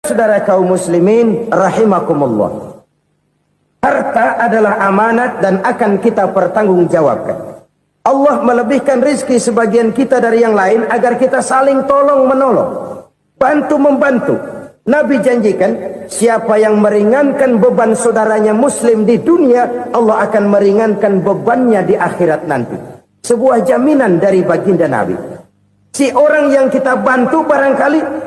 Saudara kaum muslimin rahimakumullah, harta adalah amanat dan akan kita pertanggungjawabkan. Allah melebihkan rizki sebagian kita dari yang lain agar kita saling tolong menolong, bantu membantu. Nabi janjikan, siapa yang meringankan beban saudaranya muslim di dunia, Allah akan meringankan bebannya di akhirat nanti. Sebuah jaminan dari baginda Nabi. Si orang yang kita bantu barangkali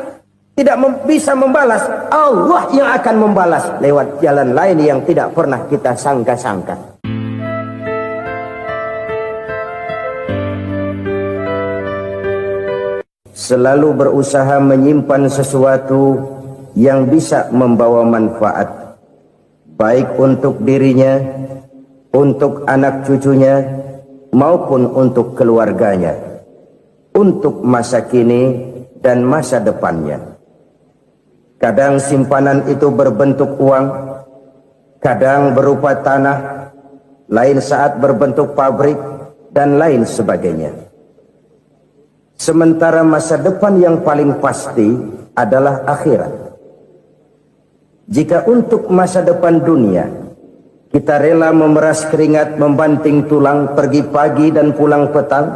tidak bisa membalas, Allah yang akan membalas lewat jalan lain yang tidak pernah kita sangka-sangka. Selalu berusaha menyimpan sesuatu yang bisa membawa manfaat, baik untuk dirinya, untuk anak cucunya, maupun untuk keluarganya, untuk masa kini dan masa depannya. Kadang simpanan itu berbentuk uang, kadang berupa tanah, lain saat berbentuk pabrik, dan lain sebagainya. Sementara masa depan yang paling pasti adalah akhirat. Jika untuk masa depan dunia, kita rela memeras keringat, membanting tulang, pergi pagi dan pulang petang,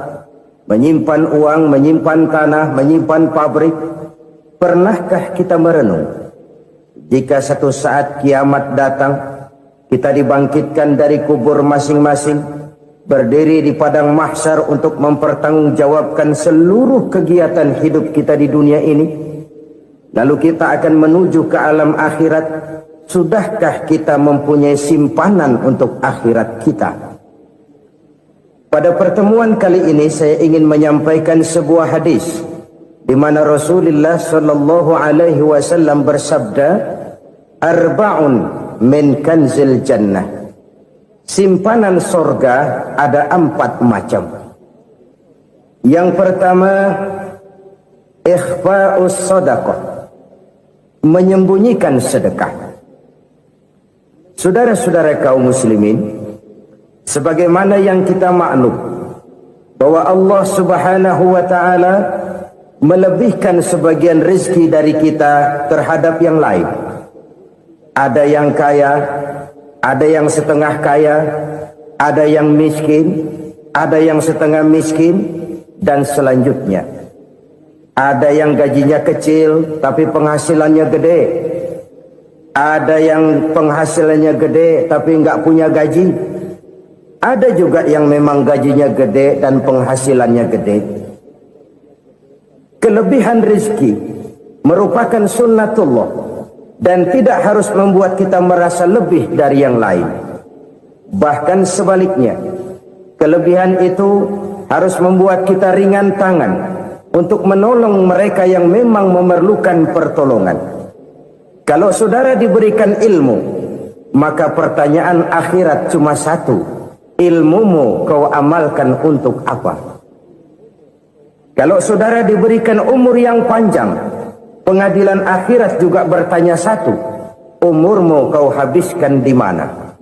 menyimpan uang, menyimpan tanah, menyimpan pabrik, pernahkah kita merenung, jika satu saat kiamat datang, kita dibangkitkan dari kubur masing-masing, berdiri di padang mahsyar untuk mempertanggungjawabkan seluruh kegiatan hidup kita di dunia ini, lalu kita akan menuju ke alam akhirat. Sudahkah kita mempunyai simpanan untuk akhirat kita? Pada pertemuan kali ini saya ingin menyampaikan sebuah hadis di mana Rasulullah sallallahu alaihi wasallam bersabda, arba'un min kanzil jannah. Simpanan sorga ada 4 macam. Yang pertama, ikhfa'us sadaqah, menyembunyikan sedekah. Saudara-saudara kaum muslimin, sebagaimana yang kita maklum bahwa Allah Subhanahu wa taala melebihkan sebagian rezeki dari kita terhadap yang lain. Ada yang kaya, ada yang setengah kaya, ada yang miskin, ada yang setengah miskin, dan selanjutnya. Ada yang gajinya kecil tapi penghasilannya gede. Ada yang penghasilannya gede tapi nggak punya gaji. Ada juga yang memang gajinya gede dan penghasilannya gede. Kelebihan rezeki merupakan sunnatullah dan tidak harus membuat kita merasa lebih dari yang lain. Bahkan sebaliknya, kelebihan itu harus membuat kita ringan tangan untuk menolong mereka yang memang memerlukan pertolongan. Kalau saudara diberikan ilmu, maka pertanyaan akhirat cuma satu: ilmumu kau amalkan untuk apa? Kalau saudara diberikan umur yang panjang, pengadilan akhirat juga bertanya satu: umurmu kau habiskan di mana?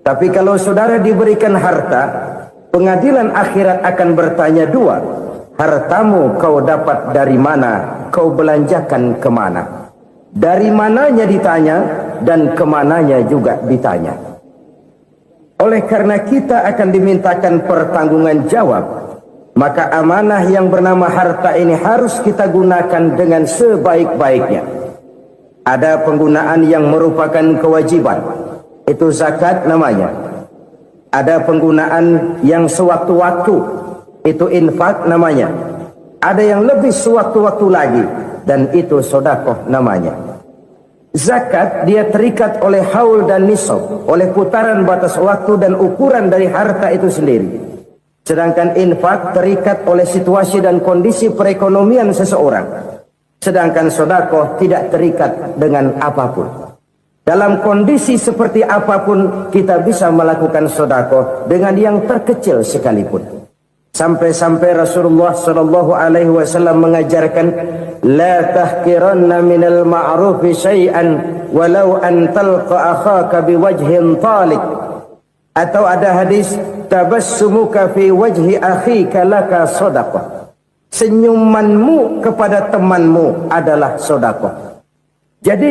Tapi kalau saudara diberikan harta, pengadilan akhirat akan bertanya 2: hartamu kau dapat dari mana? Kau belanjakan kemana? Dari mananya ditanya, dan kemananya juga ditanya. Oleh karena kita akan dimintakan pertanggungan jawab, maka amanah yang bernama harta ini harus kita gunakan dengan sebaik-baiknya. Ada penggunaan yang merupakan kewajiban, itu zakat namanya. Ada penggunaan yang sewaktu-waktu, itu infak namanya. Ada yang lebih sewaktu-waktu lagi, dan itu sedekah namanya. Zakat dia terikat oleh haul dan nisab, oleh putaran batas waktu dan ukuran dari harta itu sendiri. Sedangkan infak terikat oleh situasi dan kondisi perekonomian seseorang. Sedangkan sedekah tidak terikat dengan apapun. Dalam kondisi seperti apapun kita bisa melakukan sedekah dengan yang terkecil sekalipun. Sampai-sampai Rasulullah sallallahu alaihi wasallam mengajarkan, la tahqiranna minal ma'rufi syai'an walau an talqa akhaka biwajhin talik. Atau ada hadis, tabassumuka fi wajhi akhika laka sedekah. Senyumanmu kepada temanmu adalah sedekah. Jadi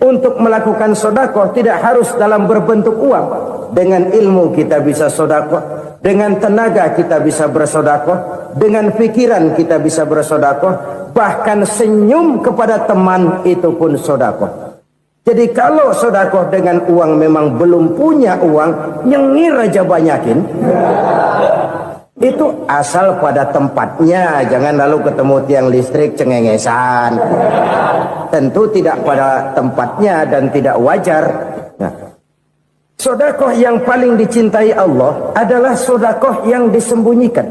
untuk melakukan sedekah tidak harus dalam berbentuk uang. Dengan ilmu kita bisa sedekah, dengan tenaga kita bisa bersedekah, dengan pikiran kita bisa bersedekah, bahkan senyum kepada teman itu pun sedekah. Jadi kalau sedekah dengan uang memang belum punya uang, nyengir aja banyakin. Itu asal pada tempatnya, jangan lalu ketemu tiang listrik cengengesan. Tentu tidak pada tempatnya dan tidak wajar. Nah, sedekah yang paling dicintai Allah adalah sedekah yang disembunyikan.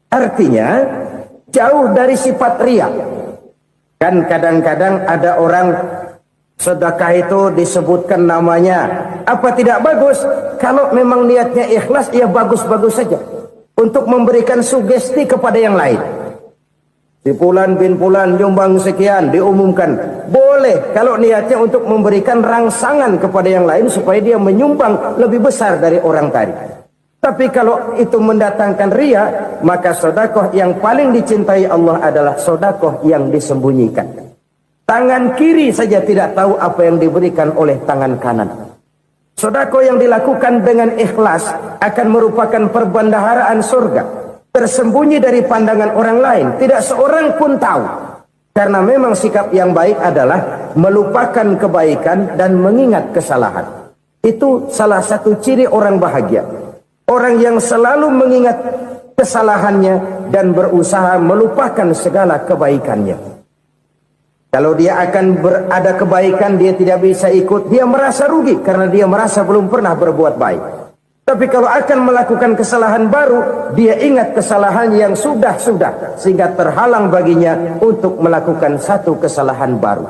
Artinya jauh dari sifat riya. Kan kadang-kadang ada orang sedekah itu disebutkan namanya. Apa tidak bagus? Kalau memang niatnya ikhlas, ya bagus-bagus saja. Untuk memberikan sugesti kepada yang lain. Si Fulan bin Fulan nyumbang sekian, diumumkan. Boleh kalau niatnya untuk memberikan rangsangan kepada yang lain supaya dia menyumbang lebih besar dari orang tadi. Tapi kalau itu mendatangkan riya, maka sedekah yang paling dicintai Allah adalah sedekah yang disembunyikan. Tangan kiri saja tidak tahu apa yang diberikan oleh tangan kanan. Sedekah yang dilakukan dengan ikhlas akan merupakan perbendaharaan surga, tersembunyi dari pandangan orang lain, tidak seorang pun tahu. Karena memang sikap yang baik adalah melupakan kebaikan dan mengingat kesalahan. Itu salah satu ciri orang bahagia. Orang yang selalu mengingat kesalahannya dan berusaha melupakan segala kebaikannya. Kalau dia akan ada kebaikan, dia tidak bisa ikut, dia merasa rugi karena dia merasa belum pernah berbuat baik. Tapi kalau akan melakukan kesalahan baru, dia ingat kesalahan yang sudah-sudah, sehingga terhalang baginya untuk melakukan satu kesalahan baru.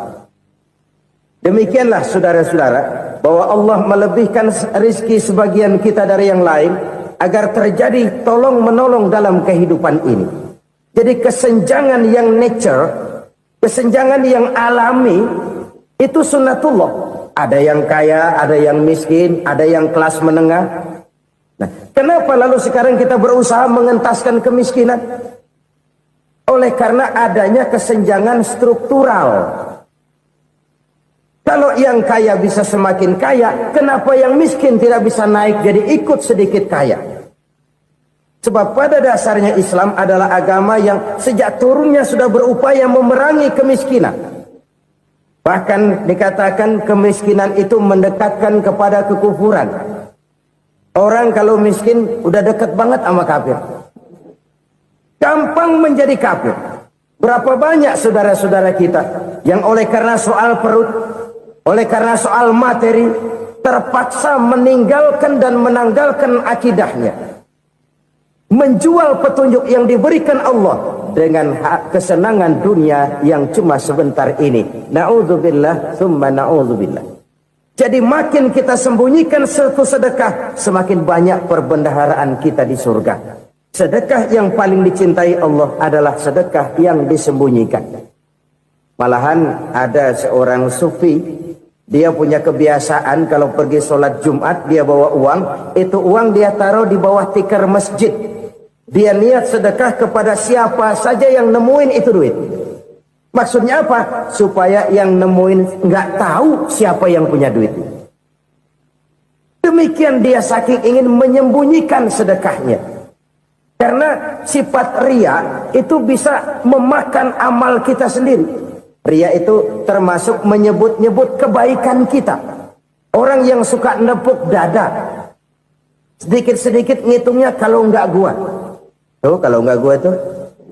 Demikianlah saudara-saudara, bahwa Allah melebihkan rizki sebagian kita dari yang lain, agar terjadi tolong-menolong dalam kehidupan ini. Jadi kesenjangan yang nature, kesenjangan yang alami, itu sunnatullah. Ada yang kaya, ada yang miskin, ada yang kelas menengah. Nah, kenapa lalu sekarang kita berusaha mengentaskan kemiskinan? Oleh karena adanya kesenjangan struktural. Kalau yang kaya bisa semakin kaya, kenapa yang miskin tidak bisa naik jadi ikut sedikit kaya? Sebab pada dasarnya Islam adalah agama yang sejak turunnya sudah berupaya memerangi kemiskinan. Bahkan dikatakan kemiskinan itu mendekatkan kepada kekufuran. Orang kalau miskin udah dekat banget sama kafir. Gampang menjadi kafir. Berapa banyak saudara-saudara kita yang oleh karena soal perut, oleh karena soal materi, terpaksa meninggalkan dan menanggalkan akidahnya. Menjual petunjuk yang diberikan Allah dengan kesenangan dunia yang cuma sebentar ini. Na'udzubillah, thumma na'udzubillah. Jadi makin kita sembunyikan satu sedekah, semakin banyak perbendaharaan kita di surga. Sedekah yang paling dicintai Allah adalah sedekah yang disembunyikan. Malahan ada seorang sufi, dia punya kebiasaan kalau pergi sholat Jumat, dia bawa uang. Itu uang dia taruh di bawah tikar masjid. Dia niat sedekah kepada siapa saja yang nemuin itu duit. Maksudnya apa? Supaya yang nemuin nggak tahu siapa yang punya duit. Demikian dia saking ingin menyembunyikan sedekahnya. Karena sifat riya itu bisa memakan amal kita sendiri. Riya itu termasuk menyebut-nyebut kebaikan kita. Orang yang suka nepuk dada, sedikit-sedikit ngitungnya kalau nggak gua. Tuh kalau nggak gua tuh.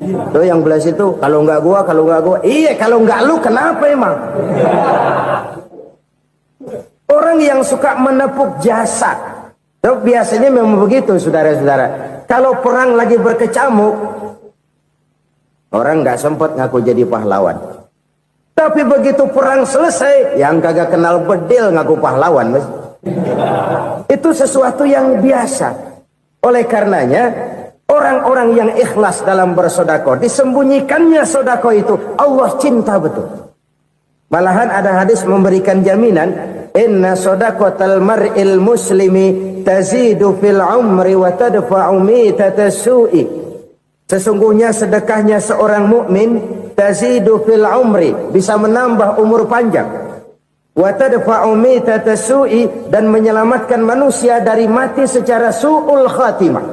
Tuh yang belah situ, kalau nggak gua, kalau nggak gua. Iya, kalau nggak lu kenapa emang? Orang yang suka menepuk jasad. Tuh biasanya memang begitu, saudara-saudara. Kalau perang lagi berkecamuk, orang nggak sempat ngaku jadi pahlawan. Tapi begitu perang selesai, yang kagak kenal bedil ngaku pahlawan, mas. Itu sesuatu yang biasa. Oleh karenanya, orang-orang yang ikhlas dalam bersedekah, disembunyikannya sedekah itu, Allah cinta betul. Malahan ada hadis memberikan jaminan, inna sedaqatal mar'il muslimi tazidu fil umri wa tadfa'u mitatas su'i. Sesungguhnya sedekahnya seorang mukmin tazidu fil umri, bisa menambah umur panjang, wa tadfa'u mitata su'i, dan menyelamatkan manusia dari mati secara su'ul khatimah.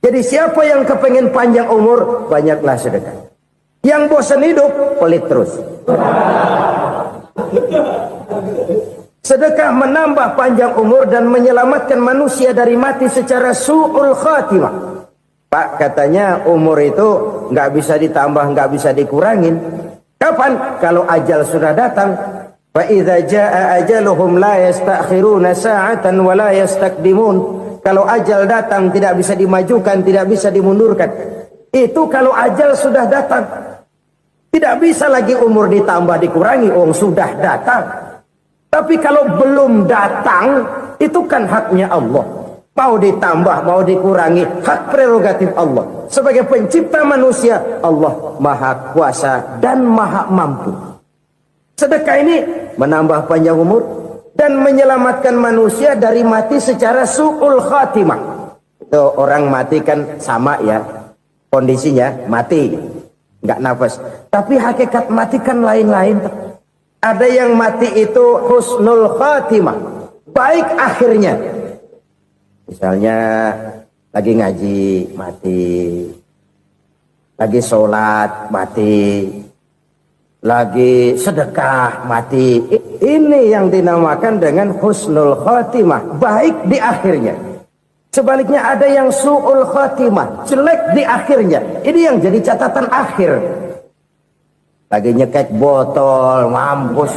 Jadi siapa yang kepengen panjang umur, banyaklah sedekah. Yang bosan hidup, pelit terus. Sedekah menambah panjang umur dan menyelamatkan manusia dari mati secara su'ul khatimah. Pak, katanya umur itu nggak bisa ditambah, nggak bisa dikurangin. Kapan? Kalau ajal sudah datang. Fa idza jaa ajaluhum la yastakhiruna sa'atan wa la yastaqdimun. Kalau ajal datang tidak bisa dimajukan, tidak bisa dimundurkan. Itu kalau ajal sudah datang. Tidak bisa lagi umur ditambah dikurangi, sudah datang. Tapi kalau belum datang, itu kan haknya Allah. Mau ditambah, mau dikurangi, hak prerogatif Allah. Sebagai pencipta manusia, Allah Maha Kuasa dan Maha Mampu. Sedekah ini menambah panjang umur dan menyelamatkan manusia dari mati secara su'ul khatimah. Itu orang mati kan sama ya, kondisinya mati, nggak nafas. Tapi hakikat mati kan lain-lain. Ada yang mati itu husnul khatimah, baik akhirnya. Misalnya lagi ngaji mati, lagi sholat mati, lagi sedekah mati. Ini yang dinamakan dengan husnul khatimah, baik di akhirnya. Sebaliknya ada yang su'ul khatimah, jelek di akhirnya. Ini yang jadi catatan akhir. Lagi nyekek botol, mampus.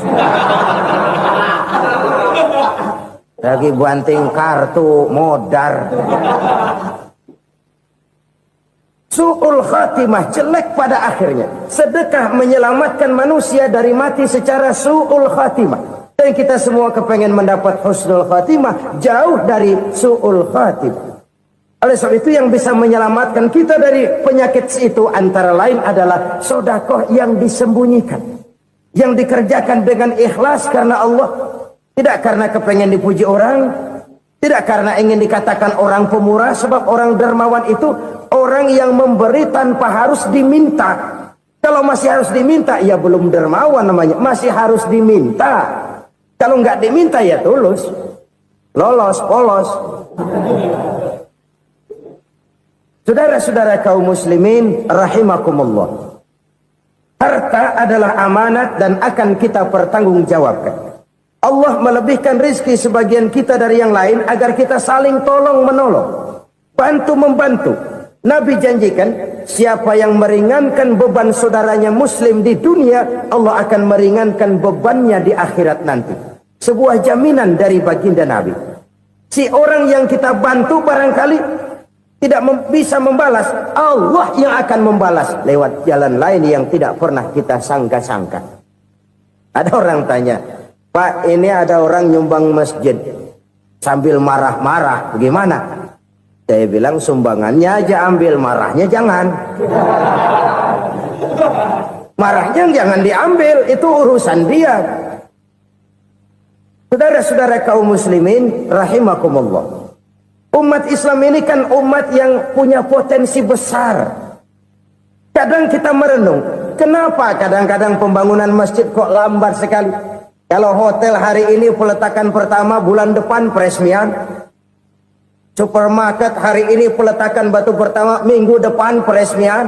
Lagi banting kartu, modar. Su'ul khatimah, jelek pada akhirnya. Sedekah menyelamatkan manusia dari mati secara su'ul khatimah. Dan kita semua kepengen mendapat husnul khatimah, jauh dari su'ul khatimah. Oleh sebab itu yang bisa menyelamatkan kita dari penyakit itu antara lain adalah sedekah yang disembunyikan. Yang dikerjakan dengan ikhlas karena Allah. Tidak karena kepengen dipuji orang. Tidak karena ingin dikatakan orang pemurah. Sebab orang dermawan itu orang yang memberi tanpa harus diminta. Kalau masih harus diminta, ya belum dermawan namanya. Masih harus diminta. Kalau nggak diminta, ya tulus. Lolos, polos. Saudara-saudara kaum muslimin rahimakumullah. Harta adalah amanat dan akan kita pertanggungjawabkan. Allah melebihkan rizki sebagian kita dari yang lain agar kita saling tolong menolong, bantu membantu. Nabi janjikan siapa yang meringankan beban saudaranya muslim di dunia, Allah akan meringankan bebannya di akhirat nanti. Sebuah jaminan dari baginda Nabi. Si orang yang kita bantu barangkali tidak bisa membalas, Allah yang akan membalas lewat jalan lain yang tidak pernah kita sangka-sangka. Ada orang tanya, Pak, ini ada orang nyumbang masjid sambil marah-marah, bagaimana? Saya bilang sumbangannya aja ambil, marahnya jangan. Marahnya jangan diambil, itu urusan dia. Saudara-saudara kaum muslimin rahimakumullah. Umat Islam ini kan umat yang punya potensi besar. Kadang kita merenung, kenapa kadang-kadang pembangunan masjid kok lambat sekali? Kalau hotel hari ini peletakan pertama, bulan depan peresmian. Supermarket hari ini peletakan batu pertama, minggu depan peresmian.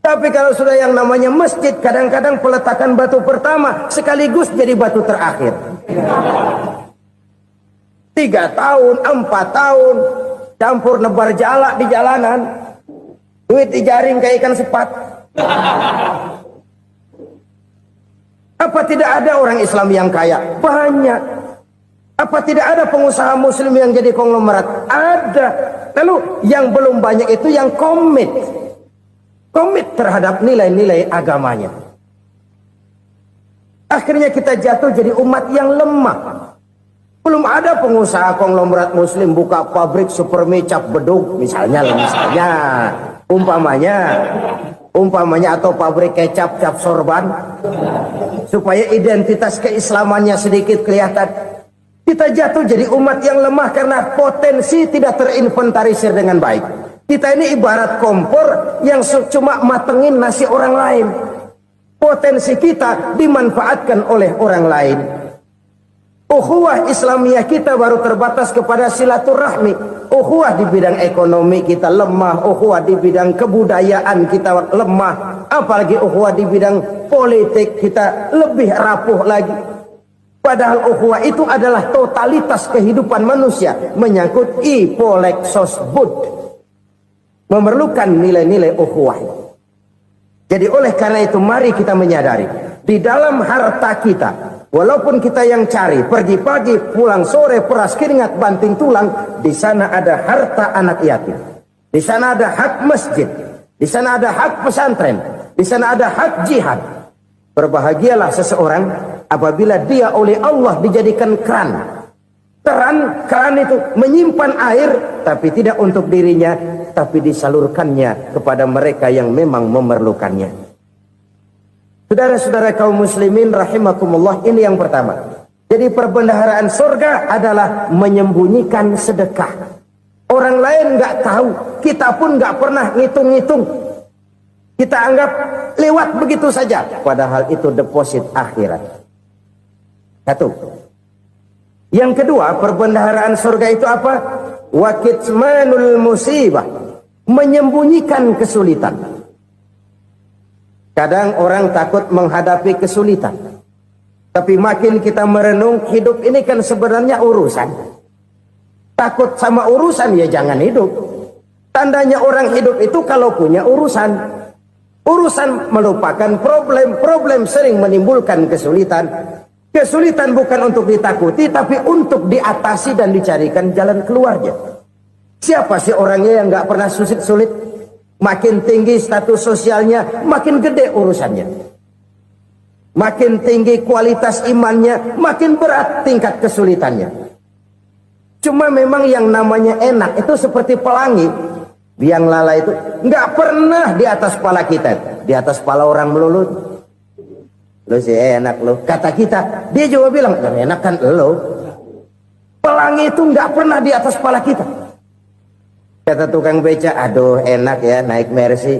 Tapi kalau sudah yang namanya masjid, kadang-kadang peletakan batu pertama sekaligus jadi batu terakhir. 3 tahun, 4 tahun, campur nebar jalak di jalanan, duit dijaring kayak ikan sepat. Apa tidak ada orang Islam yang kaya? Banyak. Apa tidak ada pengusaha muslim yang jadi konglomerat? Ada. Lalu yang belum banyak itu yang komit terhadap nilai-nilai agamanya. Akhirnya kita jatuh jadi umat yang lemah. Belum ada pengusaha konglomerat muslim buka pabrik supermi cap beduk misalnya umpamanya atau pabrik kecap cap sorban supaya identitas keislamannya sedikit kelihatan. Kita jatuh jadi umat yang lemah karena potensi tidak terinventarisir dengan baik. Kita ini ibarat kompor yang cuma matengin nasi orang lain. Potensi kita dimanfaatkan oleh orang lain. Ukhuwah Islamiyah kita baru terbatas kepada silaturahmi. Ukhuwah di bidang ekonomi kita lemah, ukhuwah di bidang kebudayaan kita lemah, apalagi ukhuwah di bidang politik kita lebih rapuh lagi. Padahal ukhuwah itu adalah totalitas kehidupan manusia, menyangkut ipolek sosbud, memerlukan nilai-nilai ukhuwah. Jadi oleh karena itu mari kita menyadari di dalam harta kita, walaupun kita yang cari, pergi pagi, pulang sore, peras keringat, banting tulang, di sana ada harta anak yatim. Di sana ada hak masjid. Di sana ada hak pesantren. Di sana ada hak jihad. Berbahagialah seseorang apabila dia oleh Allah dijadikan keran. Keran itu menyimpan air, tapi tidak untuk dirinya, tapi disalurkannya kepada mereka yang memang memerlukannya. Saudara-saudara kaum muslimin rahimakumullah, ini yang pertama. Jadi perbendaharaan surga adalah menyembunyikan sedekah. Orang lain nggak tahu, kita pun nggak pernah ngitung-ngitung. Kita anggap lewat begitu saja, padahal itu deposit akhirat. Satu. Yang kedua, perbendaharaan surga itu apa? Wa kitmanul musibah, menyembunyikan kesulitan. Kadang orang takut menghadapi kesulitan. Tapi makin kita merenung, hidup ini kan sebenarnya urusan. Takut sama urusan ya jangan hidup. Tandanya orang hidup itu kalau punya urusan. Urusan melupakan problem. Problem sering menimbulkan kesulitan. Kesulitan bukan untuk ditakuti, tapi untuk diatasi dan dicarikan jalan keluarnya. Siapa sih orangnya yang nggak pernah sulit-sulit? Makin tinggi status sosialnya, makin gede urusannya. Makin tinggi kualitas imannya, makin berat tingkat kesulitannya. Cuma memang yang namanya enak itu seperti pelangi. Biang lala itu nggak pernah di atas kepala kita, di atas kepala orang melulu. Lo sih enak lo, kata kita. Dia juga bilang, yang enak kan lo. Pelangi itu nggak pernah di atas kepala kita. Kata tukang beca, aduh enak ya naik Mercy.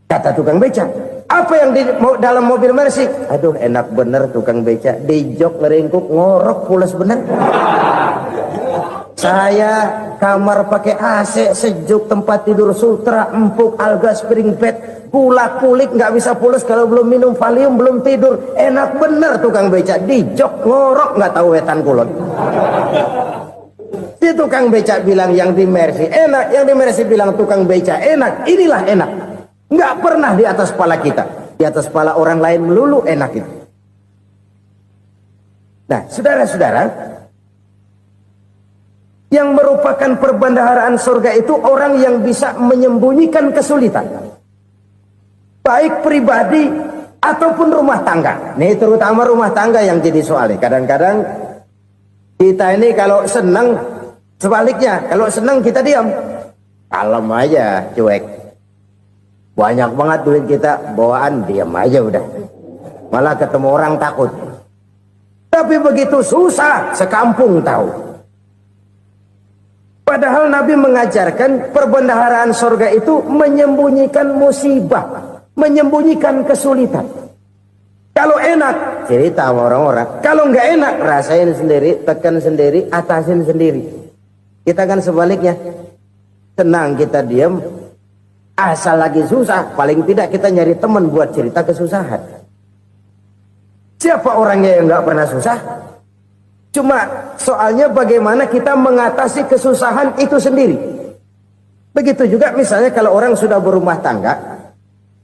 Kata tukang beca, apa yang di dalam mobil Mercy? Aduh enak bener tukang beca, di jok ngeringkuk ngorok pulas bener. Saya kamar pakai AC sejuk, tempat tidur sutra empuk, alga spring bed, kulak kulik nggak bisa pulas kalau belum minum Valium, belum tidur. Enak bener tukang beca, di jok ngorok nggak tahu wetan kulon. Si tukang beca bilang yang di Mercy enak, yang di Mercy bilang tukang beca enak. Inilah enak, nggak pernah di atas kepala kita, di atas kepala orang lain melulu enak itu. Nah saudara-saudara, yang merupakan perbendaharaan surga itu orang yang bisa menyembunyikan kesulitan, baik pribadi ataupun rumah tangga. Nih terutama rumah tangga yang jadi soalnya. Kadang-kadang kita ini kalau senang, sebaliknya kalau senang kita diam, kalem aja, cuek. Banyak banget duit kita bawaan, diam aja udah. Malah ketemu orang takut. Tapi begitu susah, sekampung tahu. Padahal Nabi mengajarkan perbendaharaan surga itu menyembunyikan musibah, menyembunyikan kesulitan. Kalau enak, cerita sama orang-orang. Kalau nggak enak, rasain sendiri, tekan sendiri, atasin sendiri. Kita kan sebaliknya. Tenang kita diam, asal lagi susah, paling tidak kita nyari teman buat cerita kesusahan. Siapa orangnya yang nggak pernah susah? Cuma soalnya bagaimana kita mengatasi kesusahan itu sendiri. Begitu juga misalnya kalau orang sudah berumah tangga,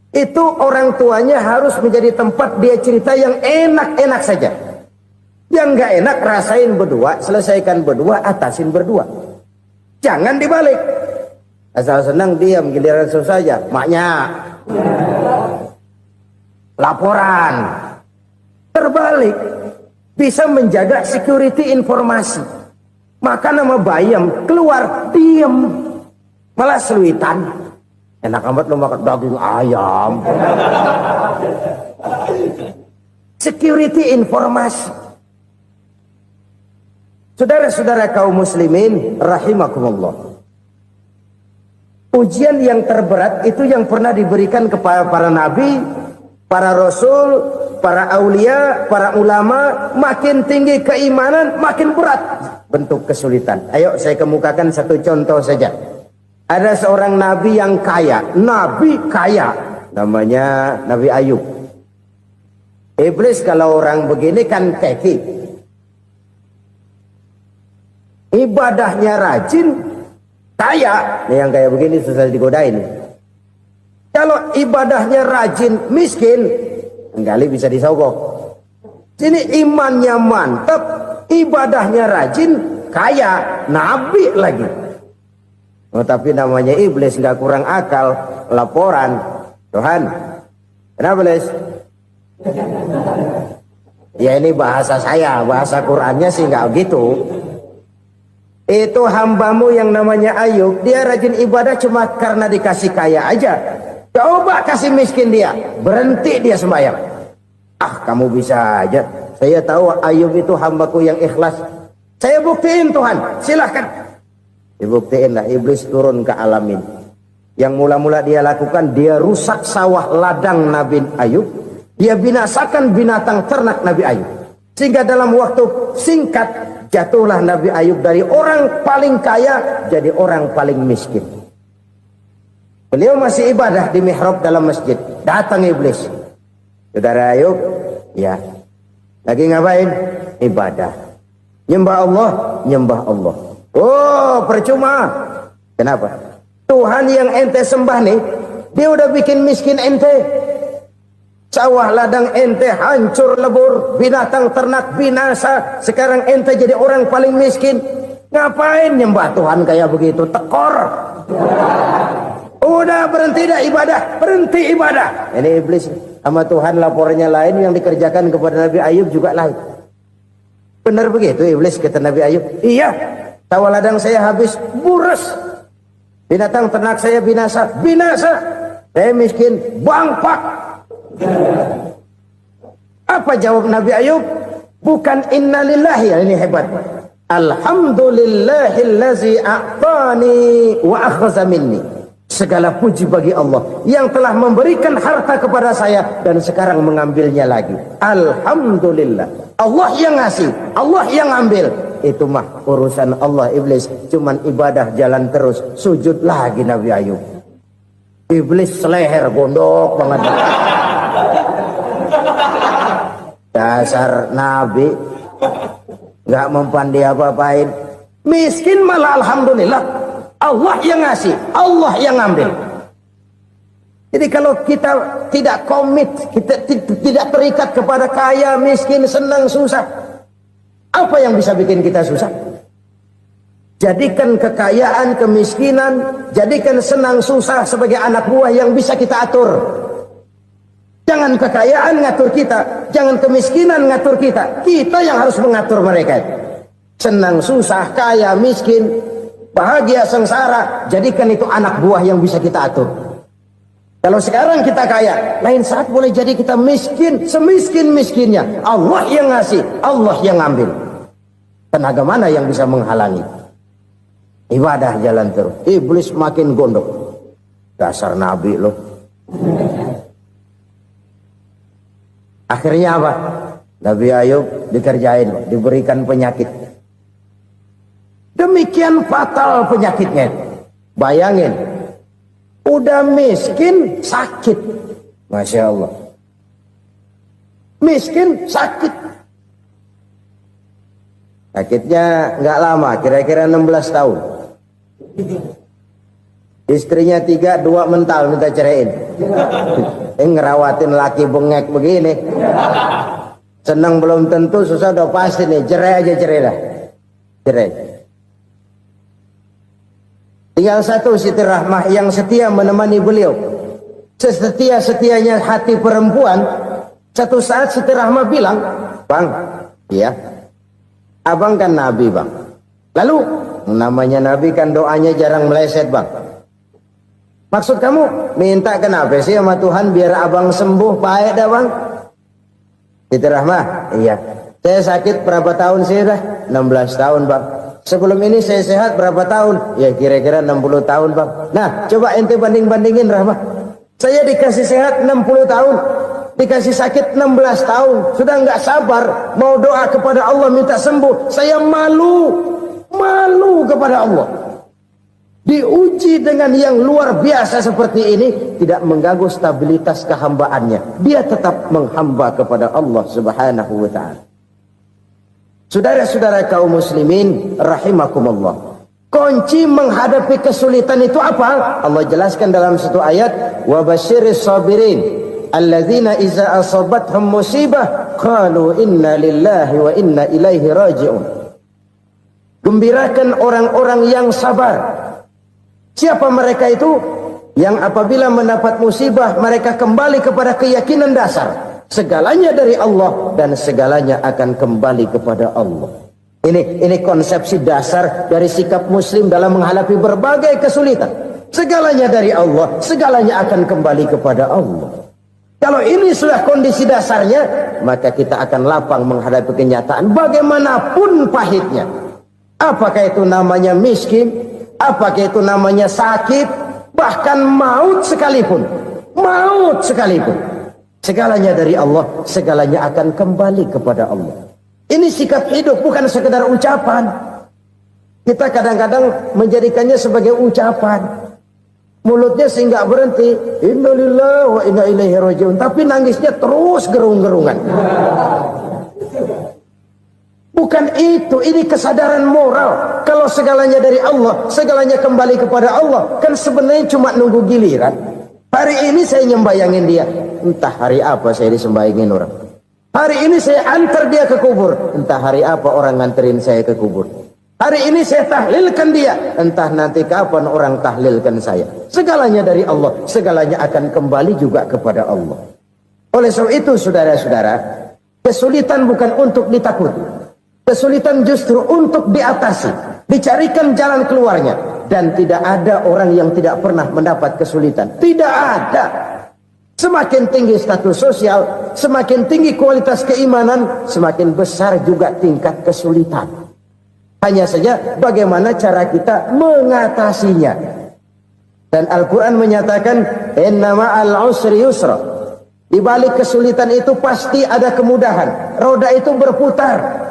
itu orang tuanya harus menjadi tempat dia cerita yang enak-enak saja. Yang nggak enak rasain berdua, selesaikan berdua, atasin berdua. Jangan dibalik. Asal senang diam, giliran susah saja. Maknya laporan. Terbalik. Bisa menjaga security informasi. Makan sama bayam, keluar diem, malah seluitan. Enak amat lo makan daging ayam. Security informasi. Saudara-saudara kaum muslimin rahimakumullah, ujian yang terberat itu yang pernah diberikan kepada para nabi, para rasul, para aulia, para ulama, makin tinggi keimanan, makin berat bentuk kesulitan. Ayo saya kemukakan satu contoh saja. Ada seorang nabi yang kaya, nabi kaya, namanya Nabi Ayub. Iblis kalau orang begini kan keki, ibadahnya rajin, kaya. Nih yang kayak begini susah digodain. Kalau ibadahnya rajin, miskin, kali bisa disogok. Sini imannya mantap, ibadahnya rajin, kaya, nabi lagi. Oh, tapi namanya iblis nggak kurang akal. Laporan, Tuhan, kenapa Les? Ya ini bahasa saya, bahasa Qurannya sih nggak gitu. Itu hambamu yang namanya Ayub, dia rajin ibadah cuma karena dikasih kaya aja. Coba kasih miskin dia, berhenti dia sembahyang. Ah, kamu bisa aja. Saya tahu Ayub itu hambaku yang ikhlas. Saya buktiin Tuhan, silahkan. Dibuktiin lah, iblis turun ke alamin. Yang mula-mula dia lakukan, dia rusak sawah ladang Nabi Ayub. Dia binasakan binatang ternak Nabi Ayub. Sehingga dalam waktu singkat, jatuhlah Nabi Ayub dari orang paling kaya, jadi orang paling miskin. Beliau masih ibadah di mihrab dalam masjid. Datang iblis. Saudara Ayub, ya. Lagi ngapain? Ibadah. Nyembah Allah, nyembah Allah. Oh, percuma. Kenapa? Tuhan yang ente sembah nih, dia udah bikin miskin ente. Sawah ladang ente hancur lebur, binatang ternak binasa. Sekarang ente jadi orang paling miskin. Ngapain nyembah Tuhan kayak begitu? Tekor. Udah berhenti dah ibadah, berhenti ibadah. Ini iblis sama Tuhan laporannya lain, yang dikerjakan kepada Nabi Ayub juga lain. Benar begitu iblis, kata Nabi Ayub. Iya, sawah ladang saya habis, buras. Binatang ternak saya binasa, binasa. Saya miskin, bangpak. Apa jawab Nabi Ayub? Bukan innalillahi, ini hebat. Alhamdulillahillazi a'tani wa akhza minni. Segala puji bagi Allah yang telah memberikan harta kepada saya dan sekarang mengambilnya lagi. Alhamdulillah. Allah yang ngasih, Allah yang ambil. Itu mah urusan Allah. Iblis cuman ibadah jalan terus, sujud lagi Nabi Ayub. Iblis seleher gondok banget. Dasar Nabi nggak mempan dia apa-apain. Miskin malah alhamdulillah. Allah yang ngasih, Allah yang ambil. Jadi kalau kita tidak komit, kita tidak terikat kepada kaya, miskin, senang, susah, apa yang bisa bikin kita susah? Jadikan kekayaan, kemiskinan, jadikan senang, susah sebagai anak buah yang bisa kita atur. Jangan kekayaan ngatur kita, jangan kemiskinan ngatur kita. Kita yang harus mengatur mereka. Senang, susah, kaya, miskin, bahagia, sengsara, jadikan itu anak buah yang bisa kita atur. Kalau sekarang kita kaya, lain saat boleh jadi kita miskin, semiskin-miskinnya. Allah yang ngasih, Allah yang ambil. Tenaga mana yang bisa menghalangi? Ibadah jalan terus. Iblis makin gondok. Dasar Nabi loh. Akhirnya apa? Nabi Ayub dikerjain, diberikan penyakit. Demikian fatal penyakitnya. Bayangin, udah miskin sakit. Masya Allah. Miskin sakit. Sakitnya nggak lama, kira-kira 16 tahun. Istrinya 3, 2 mental minta ceraiin. Ngerawatin laki bengek begini. Senang belum tentu, susah udah pasti nih. Cerai aja, cerai lah. Cerai. Tinggal satu Siti Rahmah yang setia menemani beliau. Sesetia-setianya hati perempuan. Satu saat Siti Rahmah bilang, "Bang, iya, abang kan Nabi bang. Lalu namanya Nabi kan doanya jarang meleset bang. Maksud kamu minta kenapa sih sama Tuhan biar abang sembuh baik dah bang?" Siti Rahmah, iya. Saya sakit berapa tahun sih dah? 16 tahun bang. Sebelum ini saya sehat berapa tahun? Ya kira-kira 60 tahun bang. Nah coba ente banding-bandingin Rahmah. Saya dikasih sehat 60 tahun. dikasih sakit 16 tahun, sudah nggak sabar mau doa kepada Allah minta sembuh. Saya malu kepada Allah. Diuji dengan yang luar biasa seperti ini, tidak mengganggu stabilitas kehambaannya. Dia tetap menghamba kepada Allah Subhanahu wa ta'ala. Saudara-saudara kaum muslimin rahimakumullah, kunci menghadapi kesulitan itu apa? Allah jelaskan dalam satu ayat, wa basyiris sabirin alladzina iza asabathum musibah qalu inna lillahi wa inna ilaihi raji'un. Gembirakan orang-orang yang sabar. Siapa mereka itu? Yang apabila mendapat musibah mereka kembali kepada keyakinan dasar, segalanya dari Allah dan segalanya akan kembali kepada Allah. Ini konsepsi dasar dari sikap muslim dalam menghadapi berbagai kesulitan. Segalanya dari Allah, segalanya akan kembali kepada Allah. Kalau ini sudah kondisi dasarnya, maka kita akan lapang menghadapi kenyataan bagaimanapun pahitnya. Apakah itu namanya miskin, apakah itu namanya sakit, bahkan maut sekalipun. Segalanya dari Allah, segalanya akan kembali kepada Allah. Ini sikap hidup, bukan sekedar ucapan. Kita kadang-kadang menjadikannya sebagai ucapan. Mulutnya sih nggak berhenti, innalillahi wa inna ilaihi raji'un, tapi nangisnya terus gerung-gerungan. Bukan itu, ini kesadaran moral. Kalau segalanya dari Allah, segalanya kembali kepada Allah, kan sebenarnya cuma nunggu giliran. Hari ini saya nyembayangin dia, entah hari apa saya disembayangin orang. Hari ini saya antar dia ke kubur, entah hari apa orang nganterin saya ke kubur. Hari ini saya tahlilkan dia, entah nanti kapan orang tahlilkan saya. Segalanya dari Allah, segalanya akan kembali juga kepada Allah. Oleh sebab itu saudara-saudara, kesulitan bukan untuk ditakuti. Kesulitan justru untuk diatasi, dicarikan jalan keluarnya. Dan tidak ada orang yang tidak pernah mendapat kesulitan. Tidak ada. Semakin tinggi status sosial, semakin tinggi kualitas keimanan, semakin besar juga tingkat kesulitan. Hanya saja bagaimana cara kita mengatasinya. Dan Al-Quran menyatakan, inna ma'al usri yusra. Di balik kesulitan itu pasti ada kemudahan. Roda itu berputar.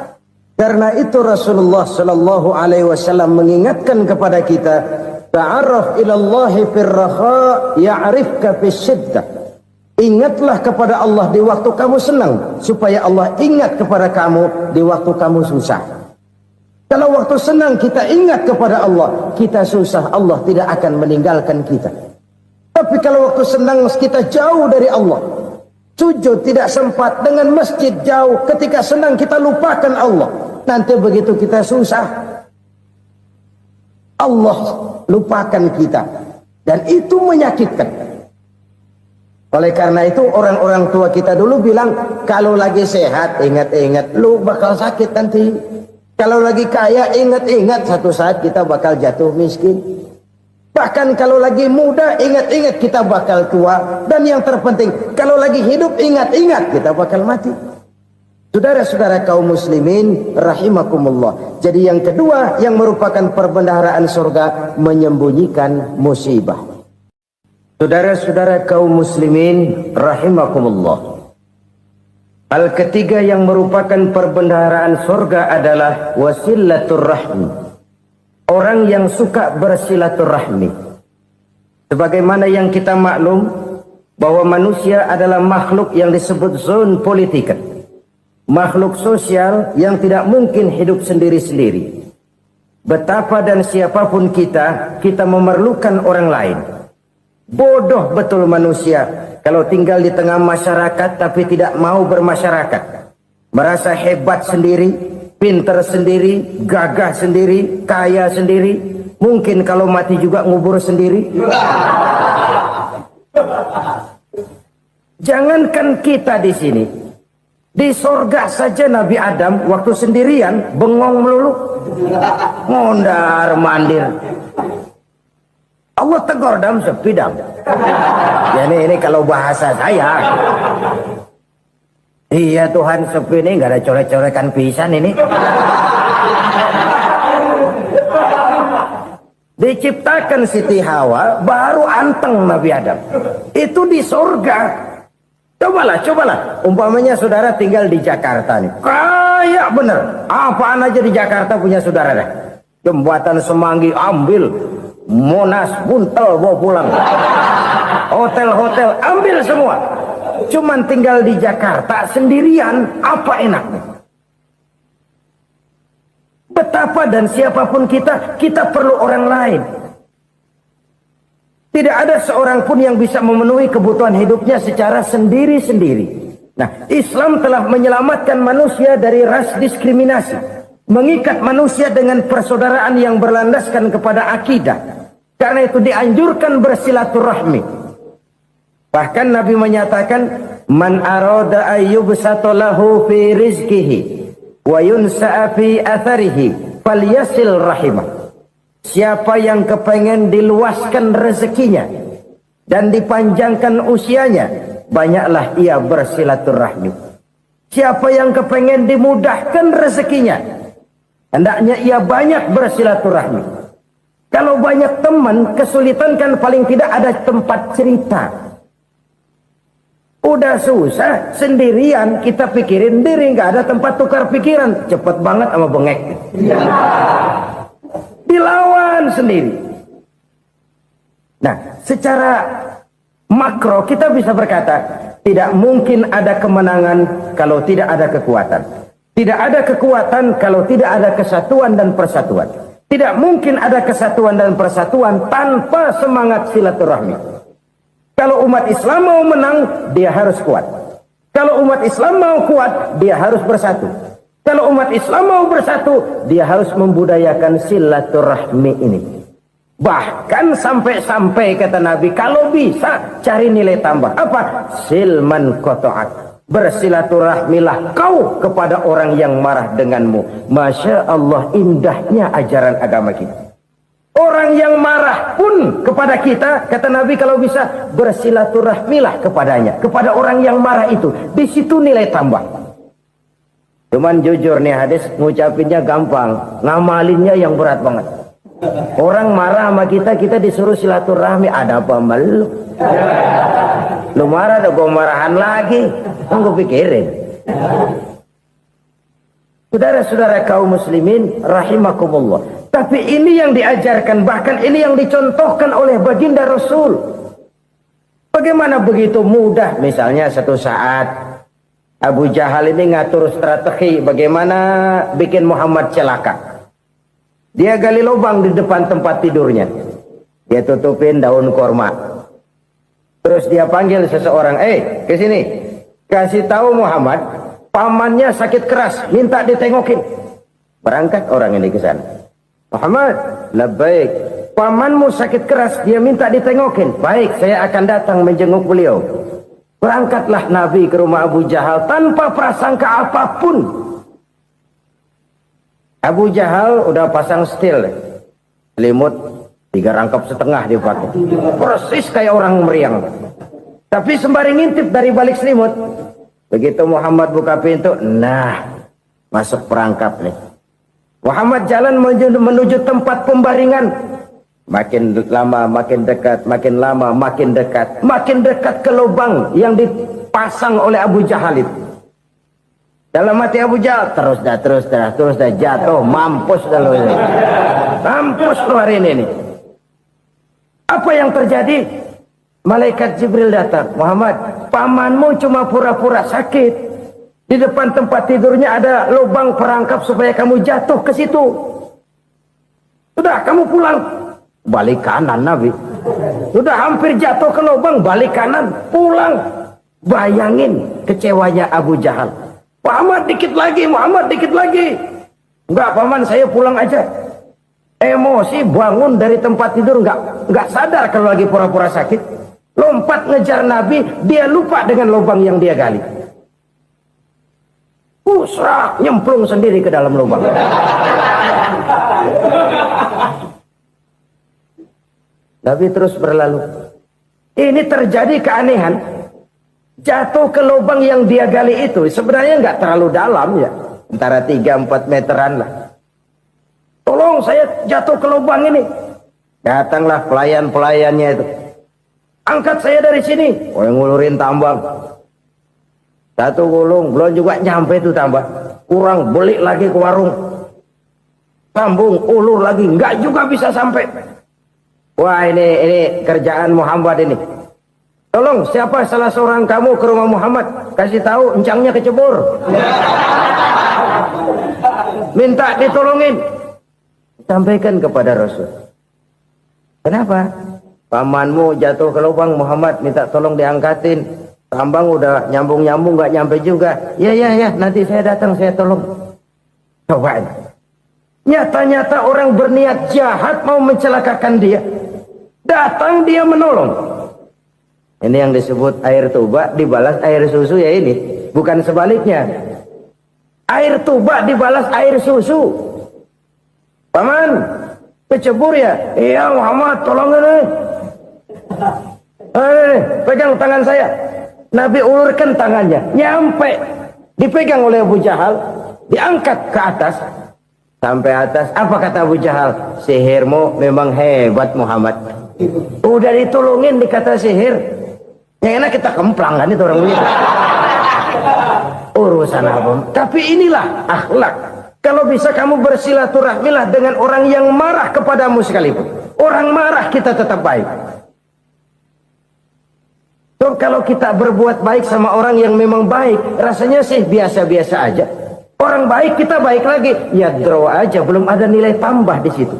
Karena itu Rasulullah sallallahu alaihi wasallam mengingatkan kepada kita, ta'arraf ilallahi firraha ya'rifka fisyiddah. Ingatlah kepada Allah di waktu kamu senang, supaya Allah ingat kepada kamu di waktu kamu susah. Kalau waktu senang kita ingat kepada Allah, kita susah, Allah tidak akan meninggalkan kita. Tapi kalau waktu senang kita jauh dari Allah, sujud tidak sempat, dengan masjid jauh, ketika senang kita lupakan Allah. Nanti begitu kita susah, Allah lupakan kita. Dan itu menyakitkan. Oleh karena itu orang-orang tua kita dulu bilang, kalau lagi sehat ingat-ingat lu bakal sakit nanti. Kalau lagi kaya ingat-ingat satu saat kita bakal jatuh miskin. Bahkan kalau lagi muda ingat-ingat kita bakal tua. Dan yang terpenting, kalau lagi hidup ingat-ingat kita bakal mati. Saudara-saudara kaum muslimin rahimakumullah. Jadi yang kedua yang merupakan perbendaharaan surga, menyembunyikan musibah. Saudara-saudara kaum muslimin rahimakumullah. Hal ketiga yang merupakan perbendaharaan surga adalah wasilatur rahmi. Orang yang suka bersilaturahmi. Sebagaimana yang kita maklum bahwa manusia adalah makhluk yang disebut zon politika. Makhluk sosial yang tidak mungkin hidup sendiri-sendiri. Betapa dan siapapun kita memerlukan orang lain. Bodoh betul manusia kalau tinggal di tengah masyarakat tapi tidak mau bermasyarakat. Merasa hebat sendiri, pintar sendiri, gagah sendiri, kaya sendiri. Mungkin kalau mati juga ngubur sendiri. Jangankan kita di sini. Di sorga saja Nabi Adam waktu sendirian bengong melulu, ngondar mandir. Allah tegur dam sepidam. Ya ini kalau bahasa saya. Iya Tuhan, sepi ini nggak ada coret-coretan pisan ini. Diciptakan Siti Hawa baru anteng Nabi Adam. Itu di sorga. Cobalah. Umpamanya saudara tinggal di Jakarta nih. Kayak bener. Apaan aja di Jakarta punya saudara dah. Jembatan Semanggi ambil. Monas, Buntel bawa pulang. Hotel-hotel ambil semua. Cuman tinggal di Jakarta sendirian. Apa enaknya? Betapa dan siapapun kita perlu orang lain. Tidak ada seorang pun yang bisa memenuhi kebutuhan hidupnya secara sendiri-sendiri. Nah, Islam telah menyelamatkan manusia dari ras diskriminasi. Mengikat manusia dengan persaudaraan yang berlandaskan kepada akidah. Karena itu dianjurkan bersilaturahmi. Bahkan Nabi menyatakan, Man arada ayyubsata lahu fi rizkihi wa yunsa'a fi atharihi falyasil rahimah. Siapa yang kepengen diluaskan rezekinya dan dipanjangkan usianya, banyaklah ia bersilaturahmi. Siapa yang kepengen dimudahkan rezekinya, hendaknya ia banyak bersilaturahmi. Kalau banyak teman, kesulitan kan paling tidak ada tempat cerita. Udah susah, sendirian kita pikirin diri, nggak ada tempat tukar pikiran. Cepet banget sama bengek. Dilawan sendiri. Nah, secara makro kita bisa berkata, tidak mungkin ada kemenangan kalau tidak ada kekuatan. Tidak ada kekuatan kalau tidak ada kesatuan dan persatuan. Tidak mungkin ada kesatuan dan persatuan tanpa semangat silaturahmi. Kalau umat Islam mau menang, dia harus kuat. Kalau umat Islam mau kuat, dia harus bersatu. Kalau umat Islam mau bersatu, dia harus membudayakan silaturahmi ini. Bahkan sampai-sampai kata Nabi, kalau bisa cari nilai tambah. Apa? Silman qata'ak. Bersilaturahmilah kau kepada orang yang marah denganmu. Masya Allah, indahnya ajaran agama kita. Orang yang marah pun kepada kita, kata Nabi, kalau bisa bersilaturahmilah kepadanya. Kepada orang yang marah itu. Di situ nilai tambah. Cuman jujur nih hadis, ngucapinnya gampang, ngamalinnya yang berat banget. Orang marah sama kita disuruh silaturahmi, ada apa malu? Lu marah, ada gue marahan lagi. Tunggu pikirin. Saudara-saudara kaum muslimin rahimakumullah. Tapi ini yang diajarkan, bahkan ini yang dicontohkan oleh baginda Rasul. Bagaimana begitu mudah, misalnya satu saat Abu Jahal ini ngatur strategi bagaimana bikin Muhammad celaka. Dia gali lubang di depan tempat tidurnya. Dia tutupin daun korma. Terus dia panggil seseorang, ke sini. Kasih tahu Muhammad, pamannya sakit keras, minta ditengokin. Berangkat orang ini ke sana. Muhammad, labbaik. Pamanmu sakit keras, dia minta ditengokin. Baik, saya akan datang menjenguk beliau. Berangkatlah Nabi ke rumah Abu Jahal tanpa prasangka apapun. Abu Jahal udah pasang setil, selimut 3 rangkap setengah dia pakai, persis kayak orang meriang. Tapi sembari ngintip dari balik selimut, begitu Muhammad buka pintu, nah masuk perangkap nih. Muhammad jalan menuju tempat pembaringan. Makin lama makin dekat, makin lama makin dekat, makin dekat ke lubang yang dipasang oleh Abu Jahal itu. Dalam hati Abu Jahal, terus dah jatuh, mampus dah lo ini. Mampus lo hari ini nih. Apa yang terjadi? Malaikat Jibril datang. Muhammad, pamanmu cuma pura-pura sakit. Di depan tempat tidurnya ada lubang perangkap supaya kamu jatuh ke situ. Sudah, kamu pulang. Balik kanan Nabi. Sudah hampir jatuh ke lubang, balik kanan, pulang. Bayangin kecewanya Abu Jahal. Muhammad dikit lagi, Muhammad dikit lagi. Enggak paman, saya pulang aja. Emosi bangun dari tempat tidur, enggak sadar kalau lagi pura-pura sakit. Lompat ngejar Nabi, dia lupa dengan lubang yang dia gali. Usrah, nyemplung sendiri ke dalam lubang. Nabi terus berlalu. Ini terjadi keanehan. Jatuh ke lubang yang dia gali itu sebenarnya nggak terlalu dalam ya. Antara 3-4 meteran lah. Tolong saya jatuh ke lubang ini. Datanglah pelayan-pelayannya itu. Angkat saya dari sini. Oh, yang ngulurin tambang. 1 gulung, belum juga nyampe itu tambah. Kurang beli lagi ke warung. Sambung, ulur lagi, enggak juga bisa sampai. Wah ini kerjaan Muhammad ini. Tolong siapa salah seorang kamu ke rumah Muhammad, kasih tahu encangnya kecebur. Minta ditolongin. Sampaikan kepada Rasul. Kenapa? Pamanmu jatuh ke lubang, Muhammad minta tolong diangkatin. Tambang udah nyambung-nyambung nggak nyampe juga. Ya nanti saya datang saya tolong. Coba. Nyata-nyata orang berniat jahat mau mencelakakan dia. Datang dia menolong. Ini yang disebut air tuba dibalas air susu ya ini. Bukan sebaliknya. Air tuba dibalas air susu. Paman, kecebur ya? Iya Muhammad, tolong ini. Pegang tangan saya. Nabi ulurkan tangannya, nyampe, dipegang oleh Abu Jahal, diangkat ke atas, sampai atas. Apa kata Abu Jahal? Sihirmu memang hebat Muhammad. Udah ditolongin dikata sihir. Yang enak kita kemplang kan itu orang begitu. Urusan apa? Tapi inilah akhlak. Kalau bisa kamu bersilaturahmilah dengan orang yang marah kepadamu sekalipun. Orang marah kita tetap baik. So, kalau kita berbuat baik sama orang yang memang baik, rasanya sih biasa-biasa aja. Orang baik kita baik lagi, ya draw aja, belum ada nilai tambah di situ.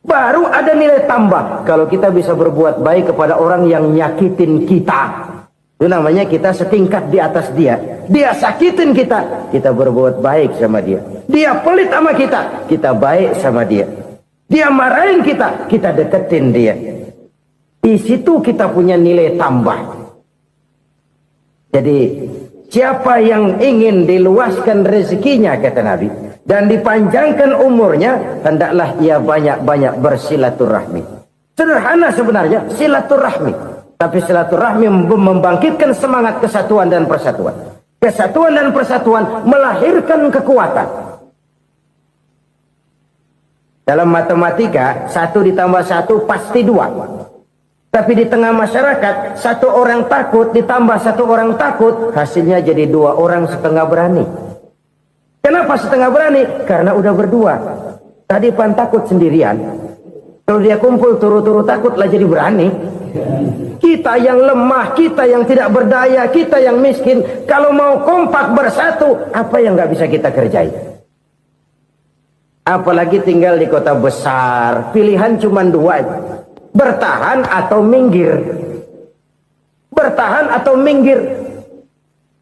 Baru ada nilai tambah kalau kita bisa berbuat baik kepada orang yang nyakitin kita. Itu namanya kita setingkat di atas dia. Dia sakitin kita, kita berbuat baik sama dia. Dia pelit sama kita, kita baik sama dia. Dia marahin kita, kita deketin dia. Di situ kita punya nilai tambah. Jadi siapa yang ingin diluaskan rezekinya kata Nabi dan dipanjangkan umurnya, hendaklah ia banyak-banyak bersilaturahmi. Sederhana sebenarnya silaturahmi, tapi silaturahmi membangkitkan semangat kesatuan dan persatuan. Kesatuan dan persatuan melahirkan kekuatan. Dalam matematika 1 ditambah 1 pasti 2. Tapi di tengah masyarakat, 1 orang takut ditambah 1 orang takut, hasilnya jadi 2 orang setengah berani. Kenapa setengah berani? Karena udah berdua. Tadi pan takut sendirian. Kalau dia kumpul turu-turu takutlah jadi berani. Kita yang lemah, kita yang tidak berdaya, kita yang miskin, kalau mau kompak bersatu, apa yang nggak bisa kita kerjain? Apalagi tinggal di kota besar, pilihan cuma 2. Bertahan atau minggir. Bertahan atau minggir.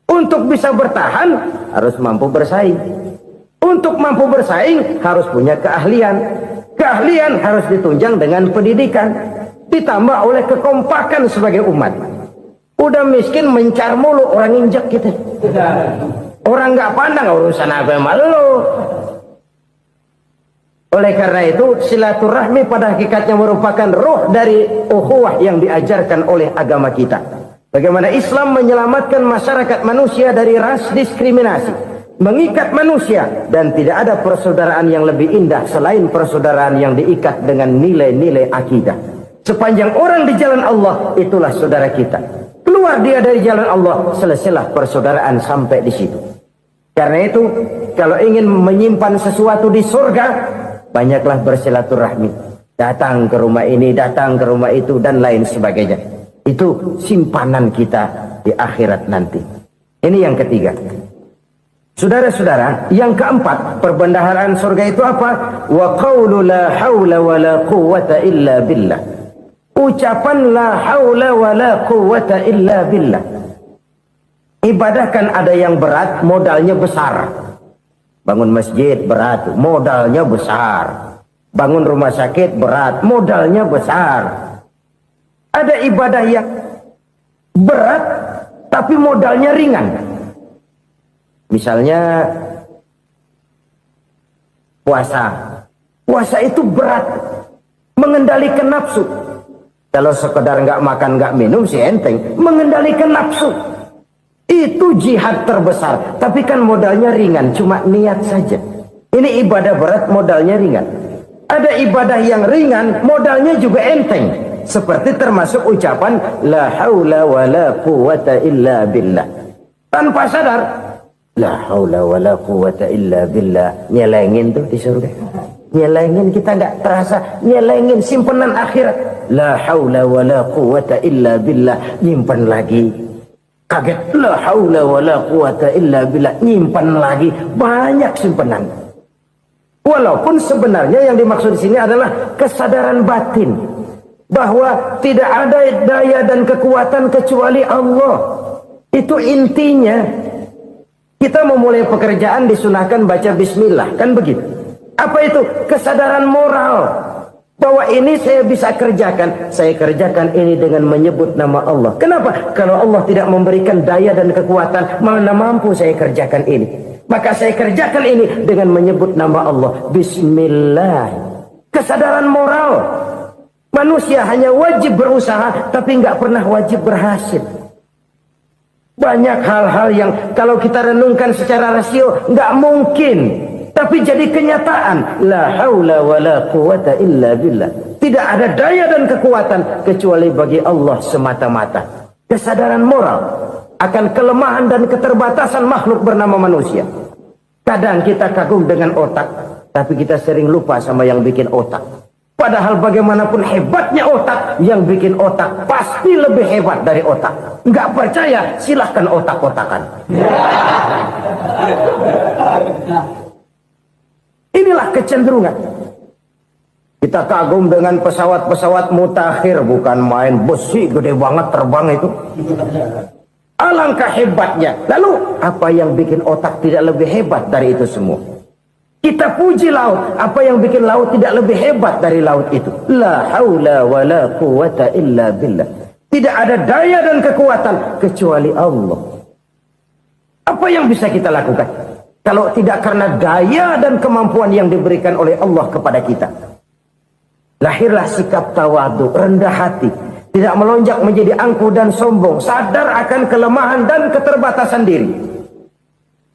Untuk bisa bertahan harus mampu bersaing. Untuk mampu bersaing harus punya keahlian. Keahlian harus ditunjang dengan pendidikan, ditambah oleh kekompakan sebagai umat. Udah miskin mencar mulu, orang injak kita. Orang nggak pandang urusan apa malu. Oleh karena itu, silaturahmi pada hakikatnya merupakan roh dari ukhuwah yang diajarkan oleh agama kita. Bagaimana Islam menyelamatkan masyarakat manusia dari ras diskriminasi, mengikat manusia, dan tidak ada persaudaraan yang lebih indah selain persaudaraan yang diikat dengan nilai-nilai akidah. Sepanjang orang di jalan Allah, itulah saudara kita. Keluar dia dari jalan Allah, selesailah persaudaraan sampai di situ. Karena itu, kalau ingin menyimpan sesuatu di surga, banyaklah bersilaturahmi. Datang ke rumah ini, datang ke rumah itu, dan lain sebagainya. Itu simpanan kita di akhirat nanti. Ini yang ketiga. Saudara-saudara, yang keempat, perbendaharaan surga itu apa? Wa qawlu la hawla wa la quwwata illa billah. Ucapan la hawla wa la quwwata illa billah. Ibadah kan ada yang berat, modalnya besar. Bangun masjid berat, modalnya besar. Bangun rumah sakit berat, modalnya besar. Ada ibadah yang berat tapi modalnya ringan. Misalnya puasa. Puasa itu berat, mengendalikan nafsu. Kalau sekedar nggak makan nggak minum sih enteng, mengendalikan nafsu. Itu jihad terbesar, tapi kan modalnya ringan, cuma niat saja. Ini ibadah berat, modalnya ringan. Ada ibadah yang ringan, modalnya juga enteng. Seperti termasuk ucapan la haula wa la quwwata illa billah. tanpa sadar. La haula wala quwata illa billah. Nyelengin tuh di surga. Nyelengin, kita nggak terasa. Nyelengin simpenan akhirat. La haula wala quwata illa billah. Nyimpan lagi. Kaget. La haula wala quwata illa billah. Nyimpan lagi. Banyak simpenan. Walaupun sebenarnya yang dimaksud di sini adalah kesadaran batin. Bahwa tidak ada daya dan kekuatan kecuali Allah. Itu intinya. Kita memulai pekerjaan disunahkan baca bismillah, kan begitu? Apa itu? Kesadaran moral. Bahwa ini saya bisa kerjakan. Saya kerjakan ini dengan menyebut nama Allah. Kenapa? Kalau Allah tidak memberikan daya dan kekuatan, mana mampu saya kerjakan ini. Maka saya kerjakan ini dengan menyebut nama Allah. Bismillah. Kesadaran moral. Manusia hanya wajib berusaha, tapi nggak pernah wajib berhasil. Banyak hal-hal yang kalau kita renungkan secara rasio nggak mungkin, tapi jadi kenyataan. La haula wala quwata illa billah. Tidak ada daya dan kekuatan kecuali bagi Allah semata-mata. Kesadaran moral akan kelemahan dan keterbatasan makhluk bernama manusia. Kadang kita kagum dengan otak, tapi kita sering lupa sama yang bikin otak. Padahal bagaimanapun hebatnya otak, yang bikin otak pasti lebih hebat dari otak. Nggak percaya, silahkan otak-otakan. Inilah kecenderungan. Kita kagum dengan pesawat-pesawat mutakhir, bukan main, besi gede banget terbang itu. Alangkah hebatnya. Lalu apa yang bikin otak tidak lebih hebat dari itu semua? Kita puji laut. Apa yang bikin laut tidak lebih hebat dari laut itu? La haula wa la quwata illa billah. Tidak ada daya dan kekuatan kecuali Allah. Apa yang bisa kita lakukan? Kalau tidak karena daya dan kemampuan yang diberikan oleh Allah kepada kita. Lahirlah sikap tawadu, rendah hati. Tidak melonjak menjadi angkuh dan sombong. Sadar akan kelemahan dan keterbatasan diri.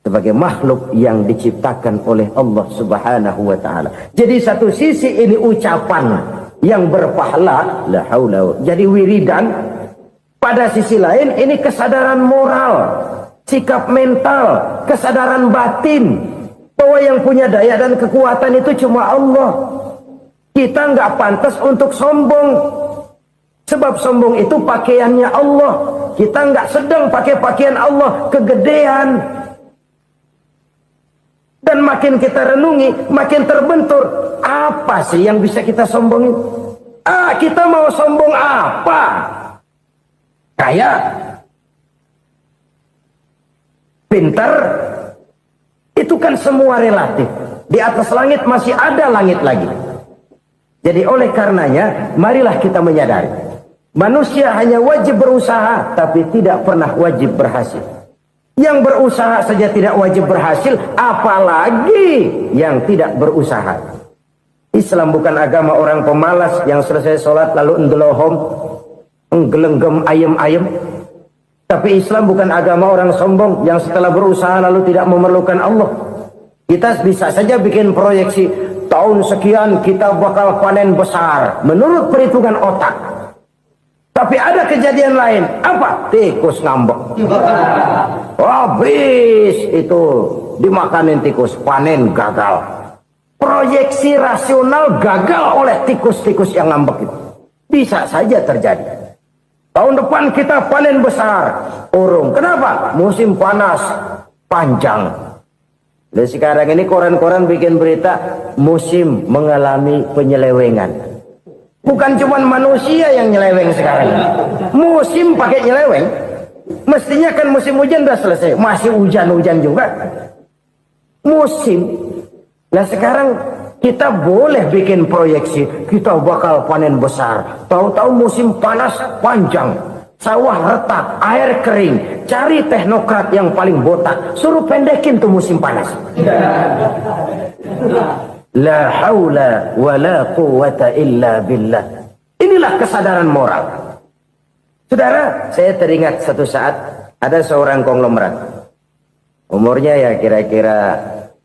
Sebagai makhluk yang diciptakan oleh Allah subhanahu wa ta'ala. Jadi satu sisi ini ucapan yang berpahala, la haula, jadi wiridan. Pada sisi lain ini kesadaran moral, sikap mental, kesadaran batin. Bahwa yang punya daya dan kekuatan itu cuma Allah. Kita nggak pantas untuk sombong. Sebab sombong itu pakaiannya Allah. Kita nggak sedang pakai pakaian Allah, kegedean. Dan makin kita renungi, makin terbentur. Apa sih yang bisa kita sombongin? Kita mau sombong apa? Kaya? Pintar? Itu kan semua relatif. Di atas langit masih ada langit lagi. Jadi oleh karenanya, marilah kita menyadari. Manusia hanya wajib berusaha, tapi tidak pernah wajib berhasil. Yang berusaha saja tidak wajib berhasil, apalagi yang tidak berusaha. Islam bukan agama orang pemalas yang selesai sholat lalu endelohom, enggelenggem ayem-ayem. Tapi Islam bukan agama orang sombong yang setelah berusaha lalu tidak memerlukan Allah. Kita bisa saja bikin proyeksi, tahun sekian kita bakal panen besar menurut perhitungan otak. Tapi ada kejadian lain. Apa? Tikus ngambek. Habis itu dimakanin tikus, panen gagal. Proyeksi rasional gagal oleh tikus-tikus yang ngambek itu. Bisa saja terjadi. Tahun depan kita panen besar, urung. Kenapa? Musim panas panjang. Dan sekarang ini koran-koran bikin berita musim mengalami penyelewengan. Bukan cuma manusia yang nyeleweng sekarang. Musim pakai nyeleweng. Mestinya kan musim hujan udah selesai. Masih hujan-hujan juga. Musim. Nah sekarang kita boleh bikin proyeksi. Kita bakal panen besar. Tahu-tahu musim panas panjang. Sawah retak, air kering. Cari teknokrat yang paling botak. Suruh pendekin tuh musim panas. La haula wa la quwata illa billah. Inilah kesadaran moral. Saudara, saya teringat satu saat ada seorang konglomerat. Umurnya ya kira-kira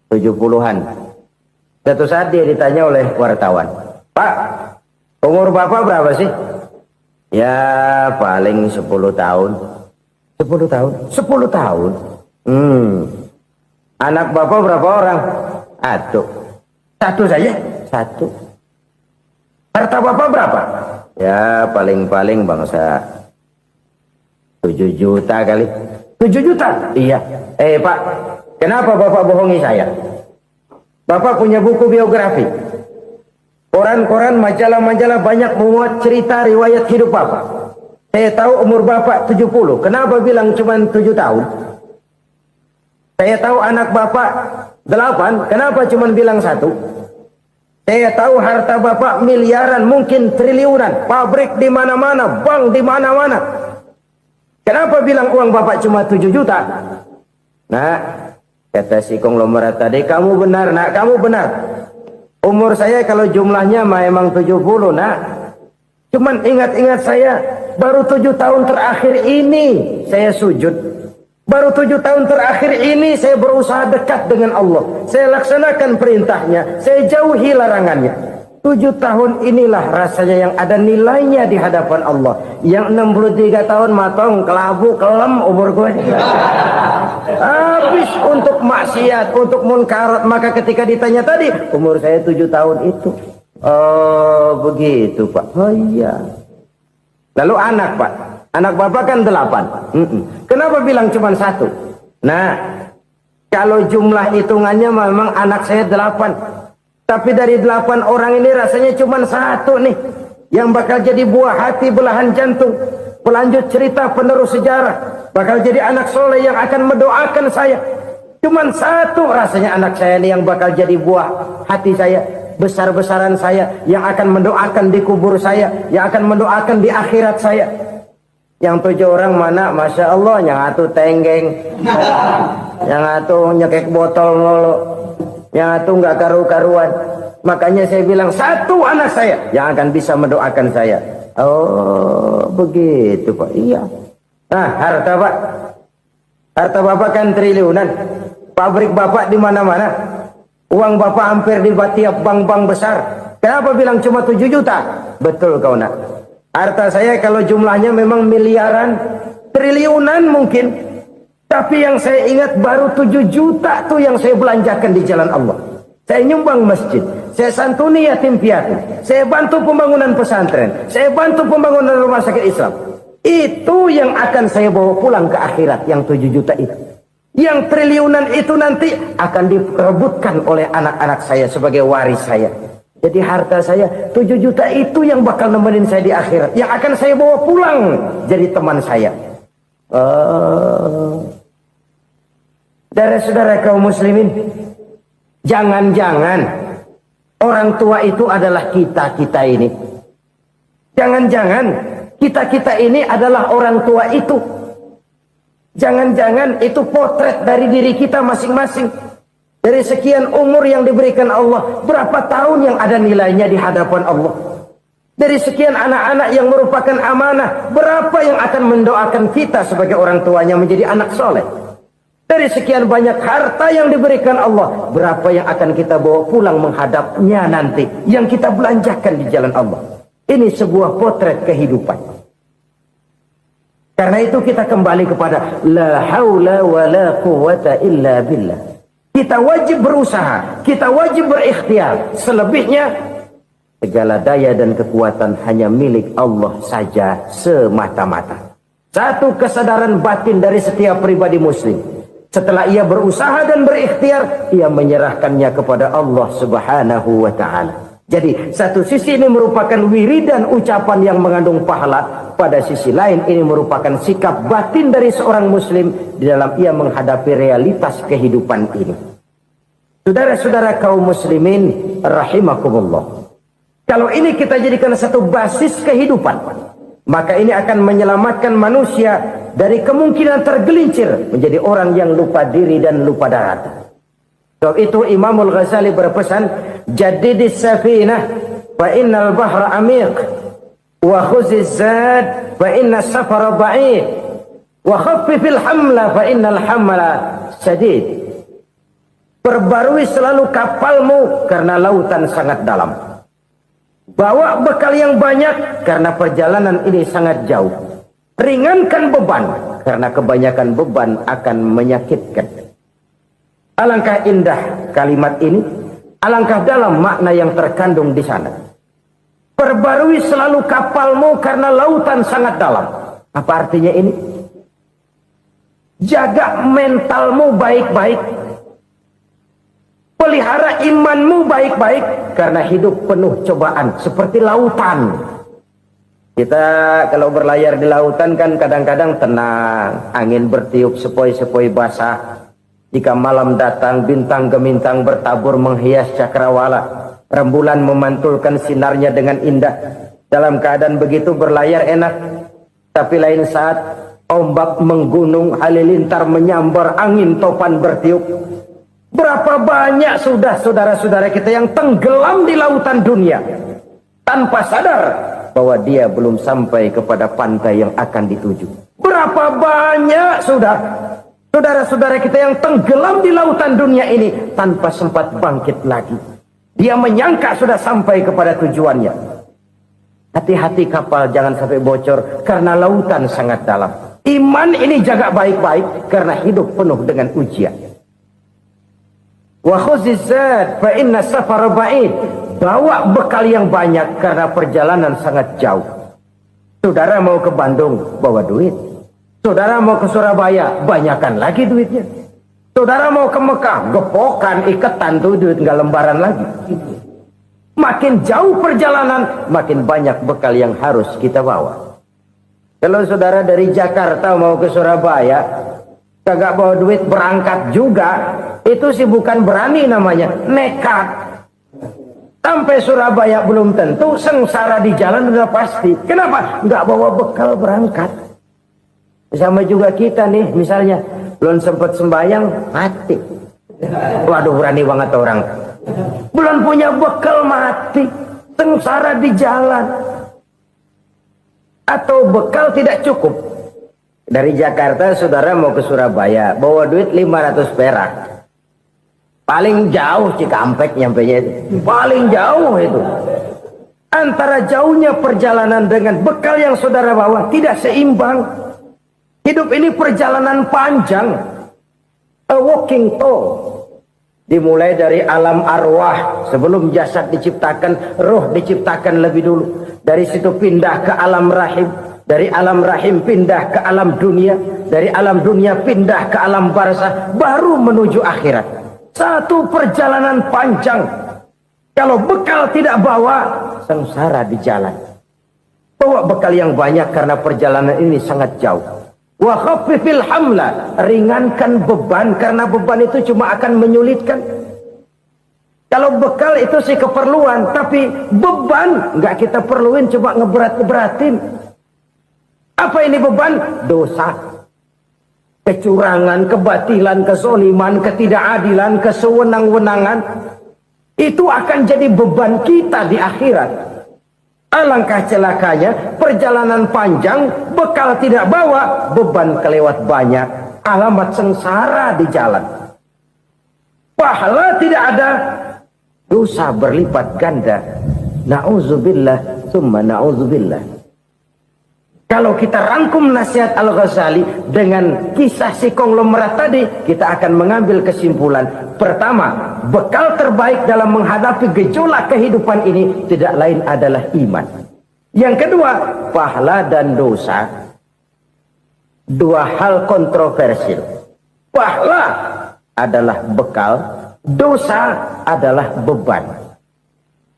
70-an. Satu saat dia ditanya oleh wartawan, "Pak, umur Bapak berapa sih?" "Ya paling 10 tahun. 10 tahun. 10 tahun. Anak bapak berapa orang? Satu saja. Satu. Harta bapak berapa? Ya paling-paling bangsa 7 juta kali. 7 juta? Iya. Pak, kenapa bapak bohongi saya? Bapak punya buku biografi. Koran-koran, majalah-majalah banyak memuat cerita riwayat hidup bapak. Saya tahu umur bapak 70. Kenapa bilang cuma 7 tahun? Saya tahu anak bapak 8. Kenapa cuma bilang 1? Saya tahu harta bapak miliaran, mungkin triliunan. Pabrik di mana-mana, bank di mana-mana. Kenapa bilang uang bapak cuma 7 juta? Nah, kata si konglomerat tadi, kamu benar nak, kamu benar. Umur saya kalau jumlahnya memang 70 nak. Cuman ingat-ingat saya, baru 7 tahun terakhir ini saya sujud. Baru 7 tahun terakhir ini saya berusaha dekat dengan Allah. Saya laksanakan perintahnya, saya jauhi larangannya. 7 tahun inilah rasanya yang ada nilainya di hadapan Allah. Yang 63 tahun matong, kelabu, kelem umur gue. Habis untuk maksiat, untuk munkarat. Maka ketika ditanya tadi, umur saya 7 tahun itu. Oh begitu Pak. Oh iya. Lalu anak Pak. Anak bapak kan 8. Kenapa bilang cuma 1? Nah, kalau jumlah hitungannya memang anak saya 8. Tapi dari 8 orang ini rasanya cuma 1 nih yang bakal jadi buah hati, belahan jantung, pelanjut cerita, penerus sejarah, bakal jadi anak soleh yang akan mendoakan saya. Cuma 1 rasanya anak saya ini yang bakal jadi buah hati saya, besar-besaran saya, yang akan mendoakan di kubur saya, yang akan mendoakan di akhirat saya. Yang 7 orang mana? Masya Allah, yang atu tenggeng, yang atu nyekek botol mulu, yang itu nggak karu-karuan. Makanya saya bilang 1 anak saya yang akan bisa mendoakan saya. Oh begitu Pak. Iya. Nah harta Pak, harta bapak kan triliunan. Pabrik bapak di mana-mana. Uang bapak hampir di tiap bank-bank besar. Kenapa bilang cuma 7 juta? Betul kau nak. Harta saya kalau jumlahnya memang miliaran, triliunan mungkin. Tapi yang saya ingat baru 7 juta tuh yang saya belanjakan di jalan Allah. Saya nyumbang masjid, saya santuni yatim piatu, saya bantu pembangunan pesantren, saya bantu pembangunan rumah sakit Islam. Itu yang akan saya bawa pulang ke akhirat, yang 7 juta itu. Yang triliunan itu nanti akan diperebutkan oleh anak-anak saya sebagai waris saya. Jadi harta saya 7 juta itu yang bakal nemenin saya di akhirat, yang akan saya bawa pulang jadi teman saya. Saudara-saudara kaum muslimin, jangan-jangan orang tua itu adalah kita-kita ini. Jangan-jangan kita-kita ini adalah orang tua itu. Jangan-jangan itu potret dari diri kita masing-masing. Dari sekian umur yang diberikan Allah, berapa tahun yang ada nilainya di hadapan Allah. Dari sekian anak-anak yang merupakan amanah, berapa yang akan mendoakan kita sebagai orang tuanya menjadi anak soleh. Dari sekian banyak harta yang diberikan Allah, berapa yang akan kita bawa pulang menghadapnya nanti, yang kita belanjakan di jalan Allah. Ini sebuah potret kehidupan. Karena itu kita kembali kepada la haula wa la quwwata illa billah. Kita wajib berusaha, kita wajib berikhtiar. Selebihnya segala daya dan kekuatan hanya milik Allah saja semata-mata. Satu kesadaran batin dari setiap pribadi muslim. Setelah ia berusaha dan berikhtiar, ia menyerahkannya kepada Allah Subhanahu wa ta'ala. Jadi satu sisi ini merupakan wiridan ucapan yang mengandung pahala. Pada sisi lain ini merupakan sikap batin dari seorang muslim di dalam ia menghadapi realitas kehidupan ini. Saudara-saudara kaum muslimin rahimakumullah. Kalau ini kita jadikan satu basis kehidupan, maka ini akan menyelamatkan manusia dari kemungkinan tergelincir menjadi orang yang lupa diri dan lupa darat. Sebab itu Imamul Ghazali berpesan, jadidis safinah fa innal bahra amiq wa khuziz zad fa inna safara ba'id wa khaffifil hamla fa innal hamla sadid. Perbarui selalu kapalmu karena lautan sangat dalam. Bawa bekal yang banyak karena perjalanan ini sangat jauh. Ringankan beban karena kebanyakan beban akan menyakitkan. Alangkah indah kalimat ini, alangkah dalam makna yang terkandung di sana. Perbarui selalu kapalmu karena lautan sangat dalam. Apa artinya ini? Jaga mentalmu baik-baik. Pelihara imanmu baik-baik karena hidup penuh cobaan seperti lautan. Kita kalau berlayar di lautan kan kadang-kadang tenang, angin bertiup sepoi-sepoi basah. Jika malam datang bintang gemintang bertabur menghias cakrawala, rembulan memantulkan sinarnya dengan indah. Dalam keadaan begitu berlayar enak, tapi lain saat ombak menggunung, halilintar menyambar, angin topan bertiup. Berapa banyak sudah saudara-saudara kita yang tenggelam di lautan dunia tanpa sadar bahwa dia belum sampai kepada pantai yang akan dituju. Berapa banyak sudah saudara-saudara kita yang tenggelam di lautan dunia ini tanpa sempat bangkit lagi. Dia menyangka sudah sampai kepada tujuannya. Hati-hati kapal jangan sampai bocor karena lautan sangat dalam. Iman ini jaga baik-baik karena hidup penuh dengan ujian. Wa khuzizat fa inna safara ba'id. Bawa bekal yang banyak karena perjalanan sangat jauh. Saudara mau ke Bandung, bawa duit. Saudara mau ke Surabaya, banyakan lagi duitnya. Saudara mau ke Mekah, gepokan, iketan tuh duit nggak lembaran lagi. Makin jauh perjalanan, makin banyak bekal yang harus kita bawa. Kalau saudara dari Jakarta mau ke Surabaya, kagak bawa duit berangkat juga, itu sih bukan berani namanya, nekat. Sampai Surabaya belum tentu, sengsara di jalan udah pasti. Kenapa? Nggak bawa bekal berangkat. Sama juga kita nih, misalnya belum sempat sembahyang, mati. Waduh, berani banget orang. Belum punya bekal, mati. Sengsara di jalan. Atau bekal tidak cukup. Dari Jakarta saudara mau ke Surabaya, bawa duit 500 perak. Paling jauh Cikampek nyampenya itu. Paling jauh itu. Antara jauhnya perjalanan dengan bekal yang saudara bawa tidak seimbang. Hidup ini perjalanan panjang. A walking tour. Dimulai dari alam arwah. Sebelum jasad diciptakan, roh diciptakan lebih dulu. Dari situ pindah ke alam rahim. Dari alam rahim pindah ke alam dunia. Dari alam dunia pindah ke alam barzah. Baru menuju akhirat. Satu perjalanan panjang. Kalau bekal tidak bawa, sengsara di jalan. Bawa bekal yang banyak karena perjalanan ini sangat jauh. Wa khaffifil hamla, ringankan beban karena beban itu cuma akan menyulitkan. Kalau bekal itu sih keperluan, tapi beban nggak kita perluin, coba ngeberat-beratin. Apa ini beban? Dosa. Kecurangan, kebatilan, kezoliman, ketidakadilan, kesewenang-wenangan. Itu akan jadi beban kita di akhirat. Alangkah celakanya, perjalanan panjang, bekal tidak bawa, beban kelewat banyak, alamat sengsara di jalan. Pahala tidak ada, dosa berlipat ganda. Na'udzubillah, summa na'udzubillah. Kalau kita rangkum nasihat Al-Ghazali dengan kisah si konglomerat tadi, kita akan mengambil kesimpulan. Pertama, bekal terbaik dalam menghadapi gejolak kehidupan ini tidak lain adalah iman. Yang kedua, pahala dan dosa. Dua hal kontroversial. Pahala adalah bekal, dosa adalah beban.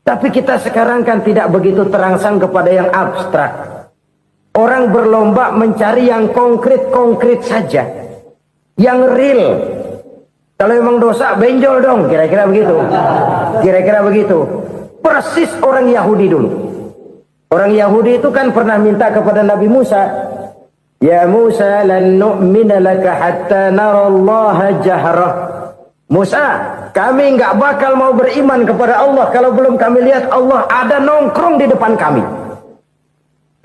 Tapi kita sekarang kan tidak begitu terangsang kepada yang abstrak. Orang berlomba mencari yang konkret-konkret saja. Yang real. Kalau memang dosa, benjol dong. Kira-kira begitu. Kira-kira begitu. Persis orang Yahudi dulu. Orang Yahudi itu kan pernah minta kepada Nabi Musa. Ya Musa, lan nu'mina laka hatta narallaha jahrah. Musa, kami nggak bakal mau beriman kepada Allah kalau belum kami lihat Allah ada nongkrong di depan kami.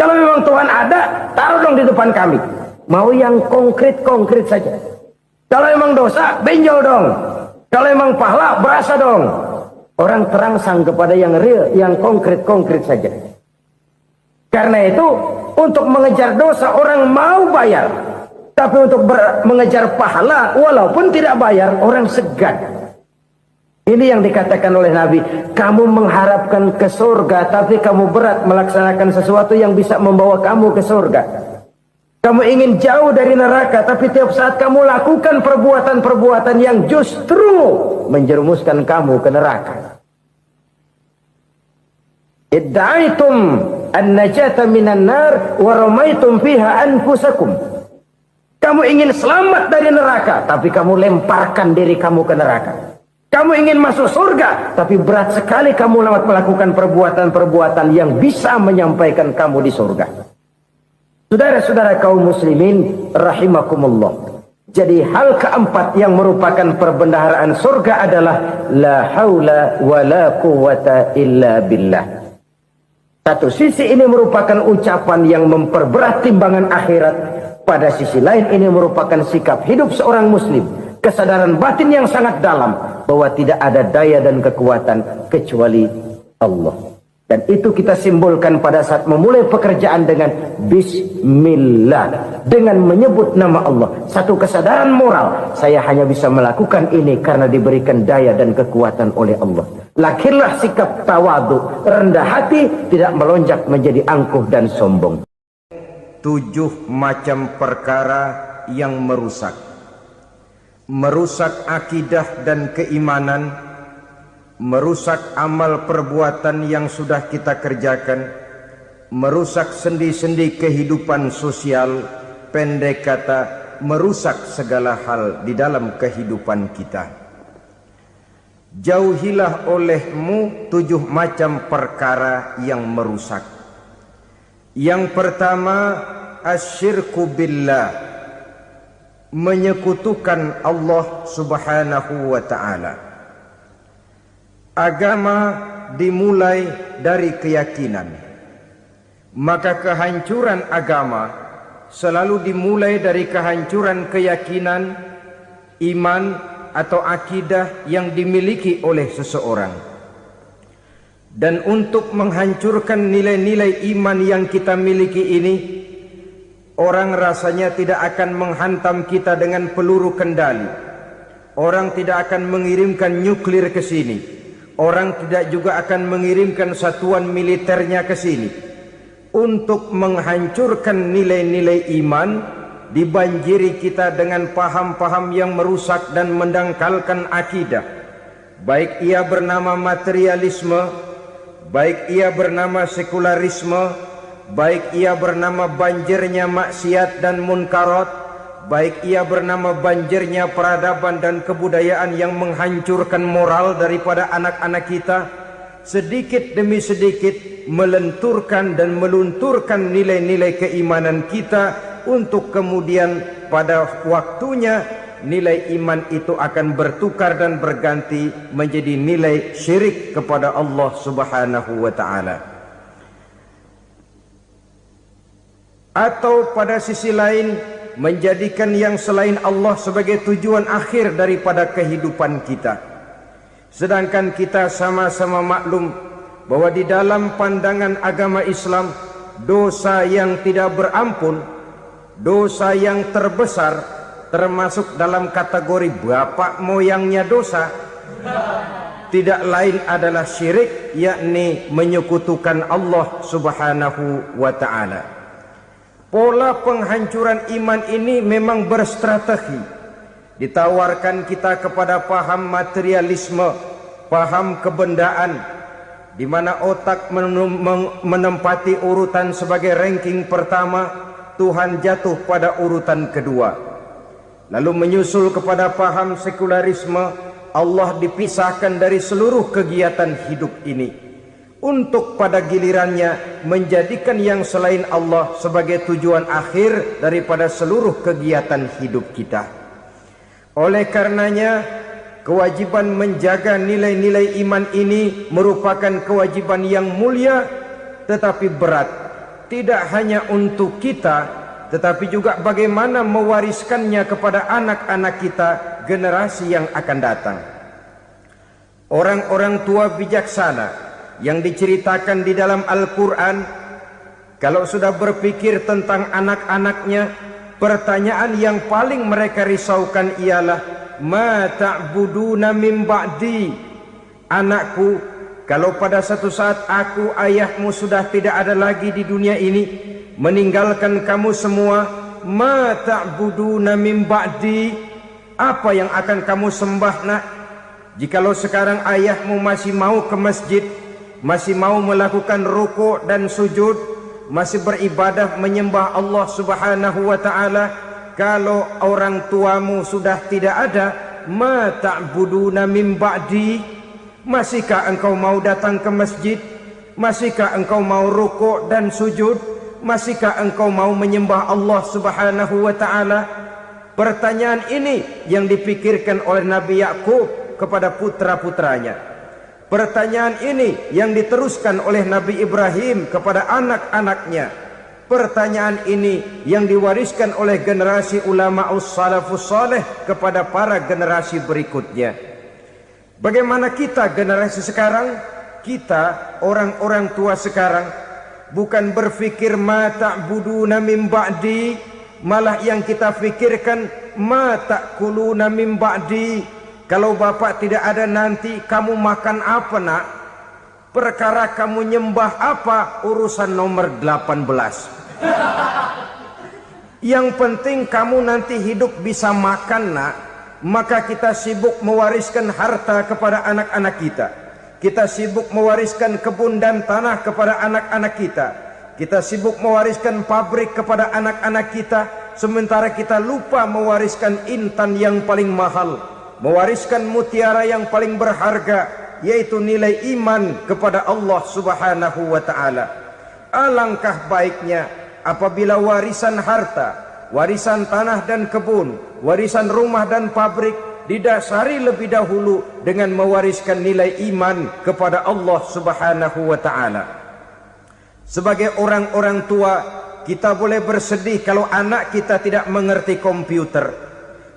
Kalau memang Tuhan ada, taruh dong di depan kami. Mau yang konkret-konkret saja. Kalau memang dosa, benjol dong. Kalau memang pahala, berasa dong. Orang terangsang kepada yang real, yang konkret-konkret saja. Karena itu, untuk mengejar dosa, orang mau bayar. Tapi untuk mengejar pahala walaupun tidak bayar, orang segan. Ini yang dikatakan oleh Nabi, kamu mengharapkan ke surga tapi kamu berat melaksanakan sesuatu yang bisa membawa kamu ke surga. Kamu ingin jauh dari neraka tapi tiap saat kamu lakukan perbuatan-perbuatan yang justru menjerumuskan kamu ke neraka. Idda'aitum an-najata minan nar wa ramaitum fiha anfusakum. Kamu ingin selamat dari neraka tapi kamu lemparkan diri kamu ke neraka. Kamu ingin masuk surga, tapi berat sekali kamu melakukan perbuatan-perbuatan yang bisa menyampaikan kamu di surga. Saudara-saudara kaum muslimin, rahimakumullah. Jadi hal keempat yang merupakan perbendaharaan surga adalah la haula wa la quwwata illa billah. Satu sisi ini merupakan ucapan yang memperberat timbangan akhirat. Pada sisi lain ini merupakan sikap hidup seorang muslim. Kesadaran batin yang sangat dalam bahwa tidak ada daya dan kekuatan kecuali Allah. Dan itu kita simbolkan pada saat memulai pekerjaan dengan Bismillah, dengan menyebut nama Allah. Satu kesadaran moral, saya hanya bisa melakukan ini karena diberikan daya dan kekuatan oleh Allah. Lahirlah sikap tawadu, rendah hati, tidak melonjak menjadi angkuh dan sombong. 7 macam perkara yang merusak akidah dan keimanan, merusak amal perbuatan yang sudah kita kerjakan, merusak sendi-sendi kehidupan sosial, pendek kata, merusak segala hal di dalam kehidupan kita. Jauhilah olehmu 7 macam perkara yang merusak. Yang pertama, asyirku billah, menyekutukan Allah subhanahu wa ta'ala. Agama dimulai dari keyakinan, maka kehancuran agama selalu dimulai dari kehancuran keyakinan, iman atau akidah yang dimiliki oleh seseorang. Dan untuk menghancurkan nilai-nilai iman yang kita miliki ini, orang rasanya tidak akan menghantam kita dengan peluru kendali. Orang tidak akan mengirimkan nuklir ke sini. Orang tidak juga akan mengirimkan satuan militernya ke sini. Untuk menghancurkan nilai-nilai iman, dibanjiri kita dengan paham-paham yang merusak dan mendangkalkan akidah. Baik ia bernama materialisme, baik ia bernama sekularisme, baik ia bernama banjirnya maksiat dan munkarat, baik ia bernama banjirnya peradaban dan kebudayaan yang menghancurkan moral daripada anak-anak kita, sedikit demi sedikit melenturkan dan melunturkan nilai-nilai keimanan kita, untuk kemudian pada waktunya nilai iman itu akan bertukar dan berganti menjadi nilai syirik kepada Allah subhanahu wa ta'ala. Atau pada sisi lain menjadikan yang selain Allah sebagai tujuan akhir daripada kehidupan kita. Sedangkan kita sama-sama maklum bahwa di dalam pandangan agama Islam, dosa yang tidak berampun, dosa yang terbesar, termasuk dalam kategori bapak moyangnya dosa, tidak lain adalah syirik, yakni menyekutukan Allah subhanahu wa ta'ala. Pola penghancuran iman ini memang berstrategi. Ditawarkan kita kepada paham materialisme, paham kebendaan, di mana otak menempati urutan sebagai ranking pertama, Tuhan jatuh pada urutan kedua. Lalu menyusul kepada paham sekularisme, Allah dipisahkan dari seluruh kegiatan hidup ini, untuk pada gilirannya menjadikan yang selain Allah sebagai tujuan akhir daripada seluruh kegiatan hidup kita. Oleh karenanya, kewajiban menjaga nilai-nilai iman ini merupakan kewajiban yang mulia tetapi berat, tidak hanya untuk kita, tetapi juga bagaimana mewariskannya kepada anak-anak kita, generasi yang akan datang. Orang-orang tua bijaksana yang diceritakan di dalam Al-Quran, kalau sudah berpikir tentang anak-anaknya, Pertanyaan yang paling mereka risaukan ialah, ma ta'buduna min ba'di? Anakku, kalau pada satu saat aku, ayahmu sudah tidak ada lagi di dunia ini, meninggalkan kamu semua, ma ta'buduna min ba'di? Apa yang akan kamu sembah, nak? Jikalau sekarang ayahmu masih mau ke masjid, masih mau melakukan rukuk dan sujud, masih beribadah menyembah Allah Subhanahu wa ta'ala, kalau orang tuamu sudah tidak ada, ma ta'buduna min ba'di? Masihkah engkau mau datang ke masjid? Masihkah engkau mau rukuk dan sujud? Masihkah engkau mau menyembah Allah Subhanahu wa ta'ala? Pertanyaan ini yang dipikirkan oleh Nabi Yakub kepada putra-putranya. Pertanyaan ini yang diteruskan oleh Nabi Ibrahim kepada anak-anaknya. Pertanyaan ini yang diwariskan oleh generasi ulama salafus saleh kepada para generasi berikutnya. Bagaimana kita generasi sekarang? Kita orang-orang tua sekarang bukan berfikir ma ta'buduna min ba'di, malah yang kita fikirkan ma ta'kuluna min ba'di. Kalau bapak tidak ada nanti kamu makan apa, nak? Perkara kamu nyembah apa, urusan nomor 18. Yang penting kamu nanti hidup bisa makan, nak. Maka kita sibuk mewariskan harta kepada anak-anak kita. Kita sibuk mewariskan kebun dan tanah kepada anak-anak kita. Kita sibuk mewariskan pabrik kepada anak-anak kita, sementara kita lupa mewariskan intan yang paling mahal, mewariskan mutiara yang paling berharga, yaitu nilai iman kepada Allah Subhanahu wa ta'ala. Alangkah baiknya apabila warisan harta, warisan tanah dan kebun, warisan rumah dan pabrik didasari lebih dahulu dengan mewariskan nilai iman kepada Allah Subhanahu wa ta'ala. Sebagai orang-orang tua, kita boleh bersedih kalau anak kita tidak mengerti komputer.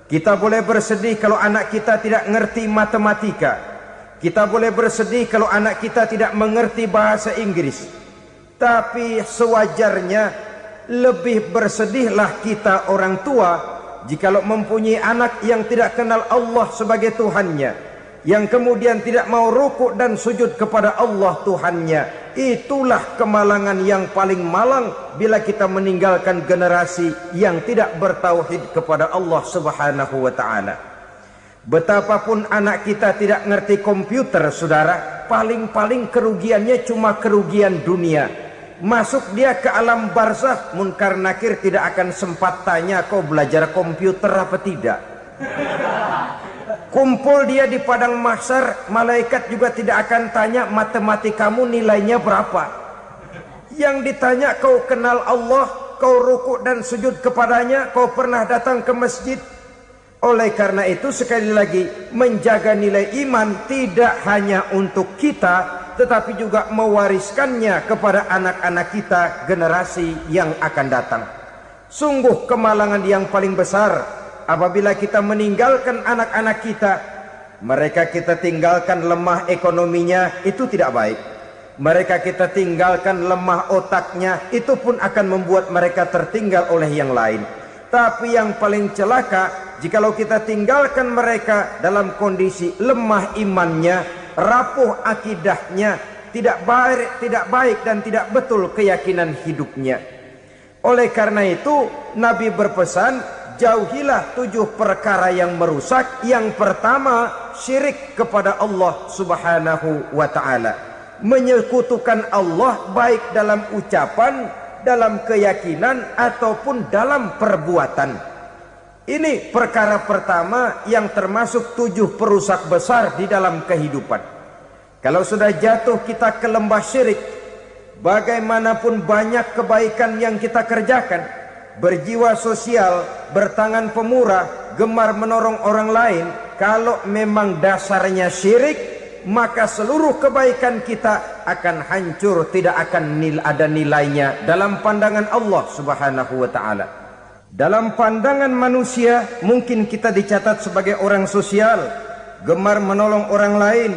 Kita boleh bersedih kalau anak kita tidak mengerti matematika. Kita boleh bersedih kalau anak kita tidak mengerti bahasa Inggris. Tapi sewajarnya lebih bersedihlah kita orang tua jikalau mempunyai anak yang tidak kenal Allah sebagai Tuhannya, yang kemudian tidak mau rukuk dan sujud kepada Allah Tuhannya. Itulah kemalangan yang paling malang bila kita meninggalkan generasi yang tidak bertauhid kepada Allah Subhanahu wa ta'ala. Betapapun anak kita tidak ngerti komputer, saudara, paling-paling kerugiannya cuma kerugian dunia. Masuk dia ke alam barzakh, munkar nakir tidak akan sempat tanya kau belajar komputer apa tidak. Kumpul dia di padang mahsyar, malaikat juga tidak akan tanya matematikamu nilainya berapa. Yang ditanya, kau kenal Allah, kau rukuk dan sujud kepadanya, kau pernah datang ke masjid. Oleh karena itu sekali lagi, menjaga nilai iman tidak hanya untuk kita, tetapi juga mewariskannya kepada anak-anak kita, generasi yang akan datang. Sungguh kemalangan yang paling besar apabila kita meninggalkan anak-anak kita. Mereka kita tinggalkan lemah ekonominya, itu tidak baik. Mereka kita tinggalkan lemah otaknya, itu pun akan membuat mereka tertinggal oleh yang lain. Tapi yang paling celaka, jikalau kita tinggalkan mereka dalam kondisi lemah imannya, rapuh akidahnya, tidak baik dan tidak betul keyakinan hidupnya. Oleh karena itu Nabi berpesan, jauhilah 7 perkara yang merusak. Yang pertama, syirik kepada Allah Subhanahu wa ta'ala. Menyekutukan Allah baik dalam ucapan, dalam keyakinan, ataupun dalam perbuatan. Ini perkara pertama yang termasuk 7 perusak besar di dalam kehidupan. Kalau sudah jatuh kita ke lembah syirik, bagaimanapun banyak kebaikan yang kita kerjakan, berjiwa sosial, bertangan pemurah, gemar menolong orang lain, kalau memang dasarnya syirik, maka seluruh kebaikan kita akan hancur, tidak akan ada nilainya dalam pandangan Allah Subhanahu wa ta'ala. Dalam pandangan manusia, mungkin kita dicatat sebagai orang sosial, gemar menolong orang lain,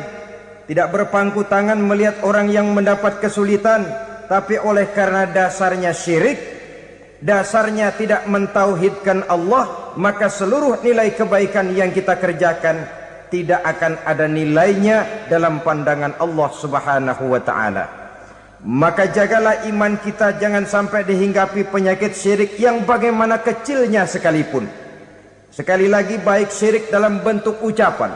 tidak berpangku tangan melihat orang yang mendapat kesulitan, tapi oleh karena dasarnya syirik, dasarnya tidak mentauhidkan Allah, maka seluruh nilai kebaikan yang kita kerjakan tidak akan ada nilainya dalam pandangan Allah Subhanahu wa ta'ala. Maka jagalah iman kita jangan sampai dihinggapi penyakit syirik yang bagaimana kecilnya sekalipun. Sekali lagi, baik syirik dalam bentuk ucapan,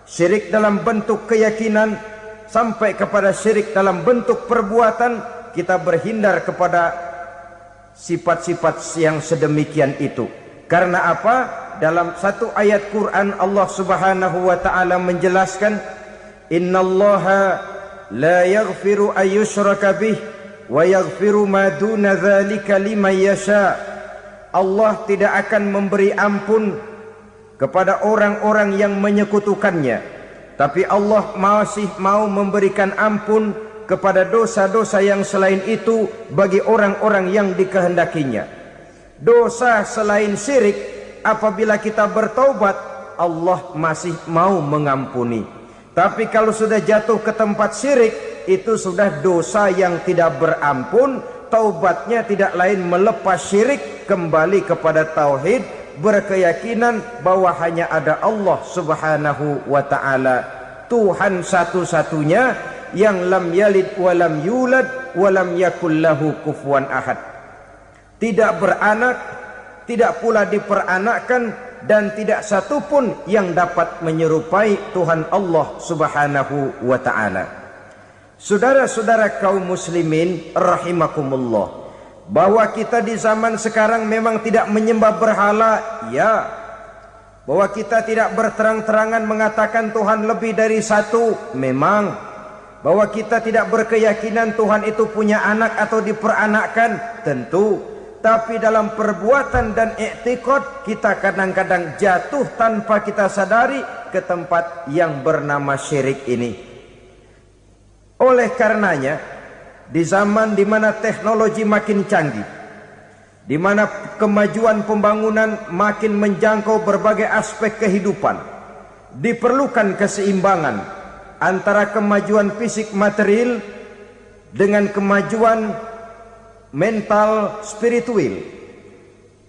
syirik dalam bentuk keyakinan, sampai kepada syirik dalam bentuk perbuatan, kita berhindar kepada sifat-sifat yang sedemikian itu. Karena apa? Dalam satu ayat Quran Allah Subhanahu wa ta'ala menjelaskan, innallaha la yaghfiru ayyushraka bih wa yaghfiru ma duna dzalika liman yasha. Allah tidak akan memberi ampun kepada orang-orang yang menyekutukannya, tapi Allah masih mau memberikan ampun kepada dosa-dosa yang selain itu bagi orang-orang yang dikehendakinya. Dosa selain syirik, apabila kita bertaubat, Allah masih mau mengampuni. Tapi kalau sudah jatuh ke tempat syirik, itu sudah dosa yang tidak berampun. Taubatnya tidak lain melepas syirik, kembali kepada tauhid, berkeyakinan bahwa hanya ada Allah Subhanahu wa ta'ala, Tuhan satu-satunya yang lam yalid walam yulad walam yakul lahu kufuwan ahad. Tidak beranak, tidak pula diperanakkan, dan tidak satupun yang dapat menyerupai Tuhan Allah Subhanahu wa ta'ala. Saudara-saudara kaum muslimin rahimakumullah, bahwa kita di zaman sekarang memang tidak menyembah berhala, ya. Bahwa kita tidak berterang-terangan mengatakan Tuhan lebih dari satu, memang. Bahwa kita tidak berkeyakinan Tuhan itu punya anak atau diperanakkan, tentu. Tapi dalam perbuatan dan i'tiqad, kita kadang-kadang jatuh tanpa kita sadari ke tempat yang bernama syirik ini. Oleh karenanya, di zaman di mana teknologi makin canggih, di mana kemajuan pembangunan makin menjangkau berbagai aspek kehidupan, diperlukan keseimbangan antara kemajuan fisik material dengan kemajuan mental spiritual.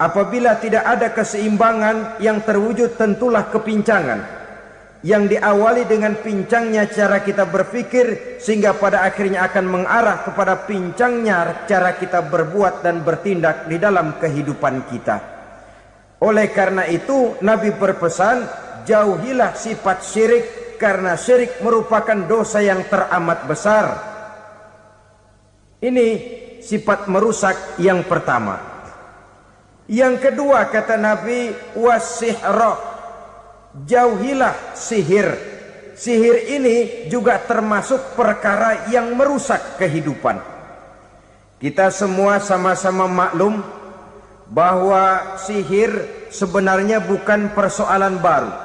Apabila tidak ada keseimbangan, yang terwujud tentulah kepincangan, yang diawali dengan pincangnya cara kita berpikir, sehingga pada akhirnya akan mengarah kepada pincangnya cara kita berbuat dan bertindak di dalam kehidupan kita. Oleh karena itu Nabi berpesan, jauhilah sifat syirik, karena syirik merupakan dosa yang teramat besar. Ini sifat merusak yang pertama. Yang kedua, kata Nabi, wasihra, jauhilah sihir. Sihir ini juga termasuk perkara yang merusak kehidupan. Kita semua sama-sama maklum bahwa sihir sebenarnya bukan persoalan baru.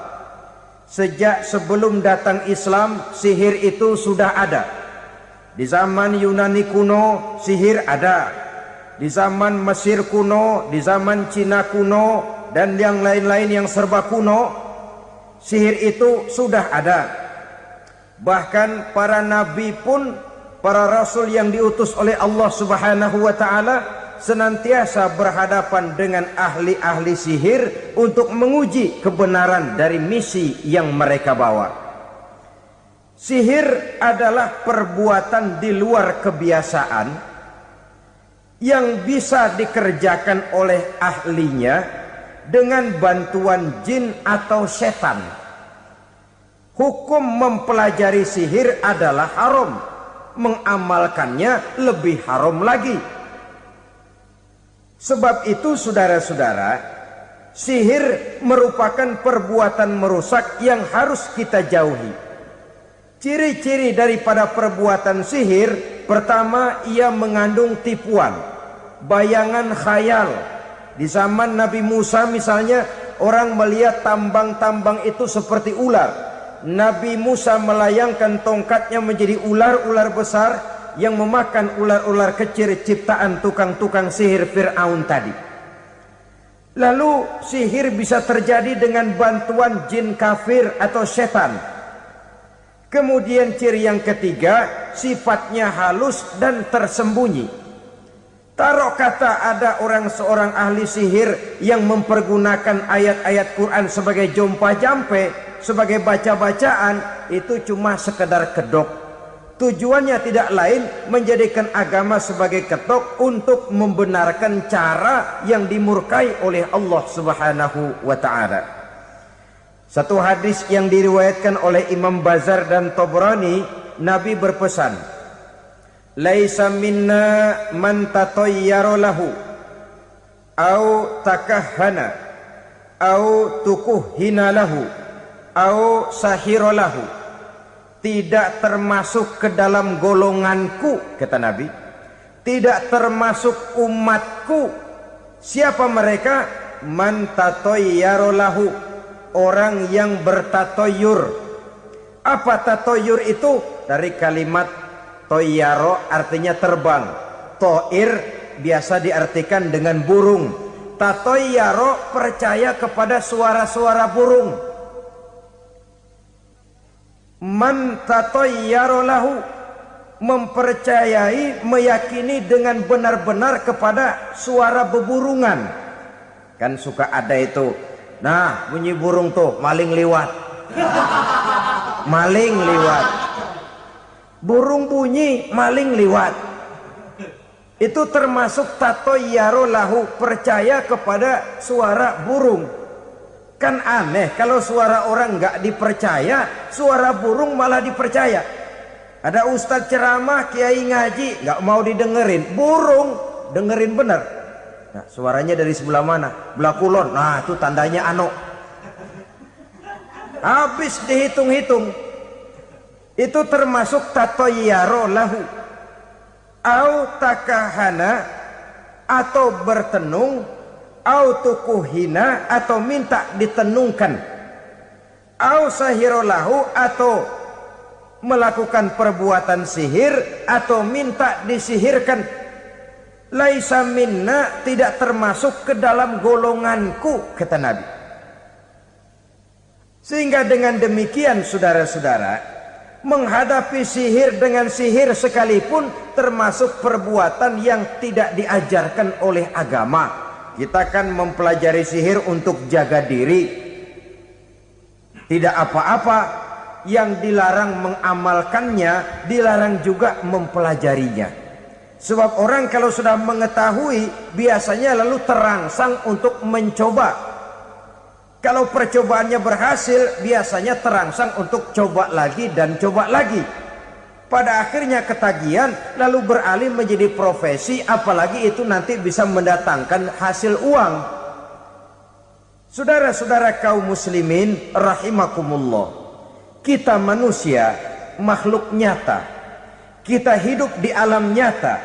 Sejak sebelum datang Islam, sihir itu sudah ada. Di zaman Yunani kuno, sihir ada. Di zaman Mesir kuno, di zaman Cina kuno, dan yang lain-lain yang serba kuno, sihir itu sudah ada. Bahkan para nabi pun, para rasul yang diutus oleh Allah Subhanahu wa ta'ala, senantiasa berhadapan dengan ahli-ahli sihir untuk menguji kebenaran dari misi yang mereka bawa. Sihir adalah perbuatan di luar kebiasaan yang bisa dikerjakan oleh ahlinya dengan bantuan jin atau setan. Hukum mempelajari sihir adalah haram, mengamalkannya lebih haram lagi. Sebab itu saudara-saudara, sihir merupakan perbuatan merusak yang harus kita jauhi. Ciri-ciri daripada perbuatan sihir, pertama, ia mengandung tipuan, bayangan khayal. Di zaman Nabi Musa misalnya, orang melihat tambang-tambang itu seperti ular. Nabi Musa melayangkan tongkatnya menjadi ular-ular besar yang memakan ular-ular kecil ciptaan tukang-tukang sihir Fir'aun tadi. Lalu sihir bisa terjadi dengan bantuan jin kafir atau setan. Kemudian ciri yang ketiga, sifatnya halus dan tersembunyi. Taruh kata ada seorang ahli sihir yang mempergunakan ayat-ayat Quran sebagai jompa-jampe, sebagai baca-bacaan, itu cuma sekedar kedok. Tujuannya tidak lain menjadikan agama sebagai ketok untuk membenarkan cara yang dimurkai oleh Allah Subhanahu wa taala. Satu hadis yang diriwayatkan oleh Imam Bazar dan Tabrani, Nabi berpesan, "Laisa minna man tatayyara lahu au takahhana au tukuhhina lahu au sahira lahu." Tidak termasuk ke dalam golonganku, kata Nabi. Tidak termasuk umatku. Siapa mereka? Man tatayyara lahu, orang yang bertatoyur. Apa tatoyur itu? Dari kalimat toyaro, artinya terbang. Toir biasa diartikan dengan burung. Tatoyaro percaya kepada suara-suara burung. Man tatayyara lahu, mempercayai, meyakini dengan benar-benar kepada suara beburungan. Kan suka ada itu, nah bunyi burung tuh, maling liwat. Maling liwat. Burung bunyi, maling liwat. Itu termasuk tatayyara lahu, percaya kepada suara burung. Kan aneh kalau suara orang nggak dipercaya, suara burung malah dipercaya. Ada ustadz ceramah, kiai ngaji, nggak mau didengerin, burung dengerin bener. Nah, suaranya dari sebelah mana? Belah kulon. Nah, itu tandanya ano. Habis dihitung-hitung. Itu termasuk tatayyara lahu. Au takahana, atau bertenung, au tukuhina, atau minta ditenungkan, au sahirolahu, atau melakukan perbuatan sihir, atau minta disihirkan. Laisa minna, tidak termasuk ke dalam golonganku, kata Nabi. Sehingga dengan demikian saudara-saudara, menghadapi sihir dengan sihir sekalipun termasuk perbuatan yang tidak diajarkan oleh agama. Kita kan mempelajari sihir untuk jaga diri. Tidak apa-apa. Yang dilarang mengamalkannya, dilarang juga mempelajarinya. Sebab orang kalau sudah mengetahui, biasanya lalu terangsang untuk mencoba. Kalau percobaannya berhasil, biasanya terangsang untuk coba lagi dan coba lagi. Pada akhirnya ketagihan, lalu beralih menjadi profesi, apalagi itu nanti bisa mendatangkan hasil uang. Saudara-saudara kaum muslimin rahimakumullah, kita manusia makhluk nyata, kita hidup di alam nyata,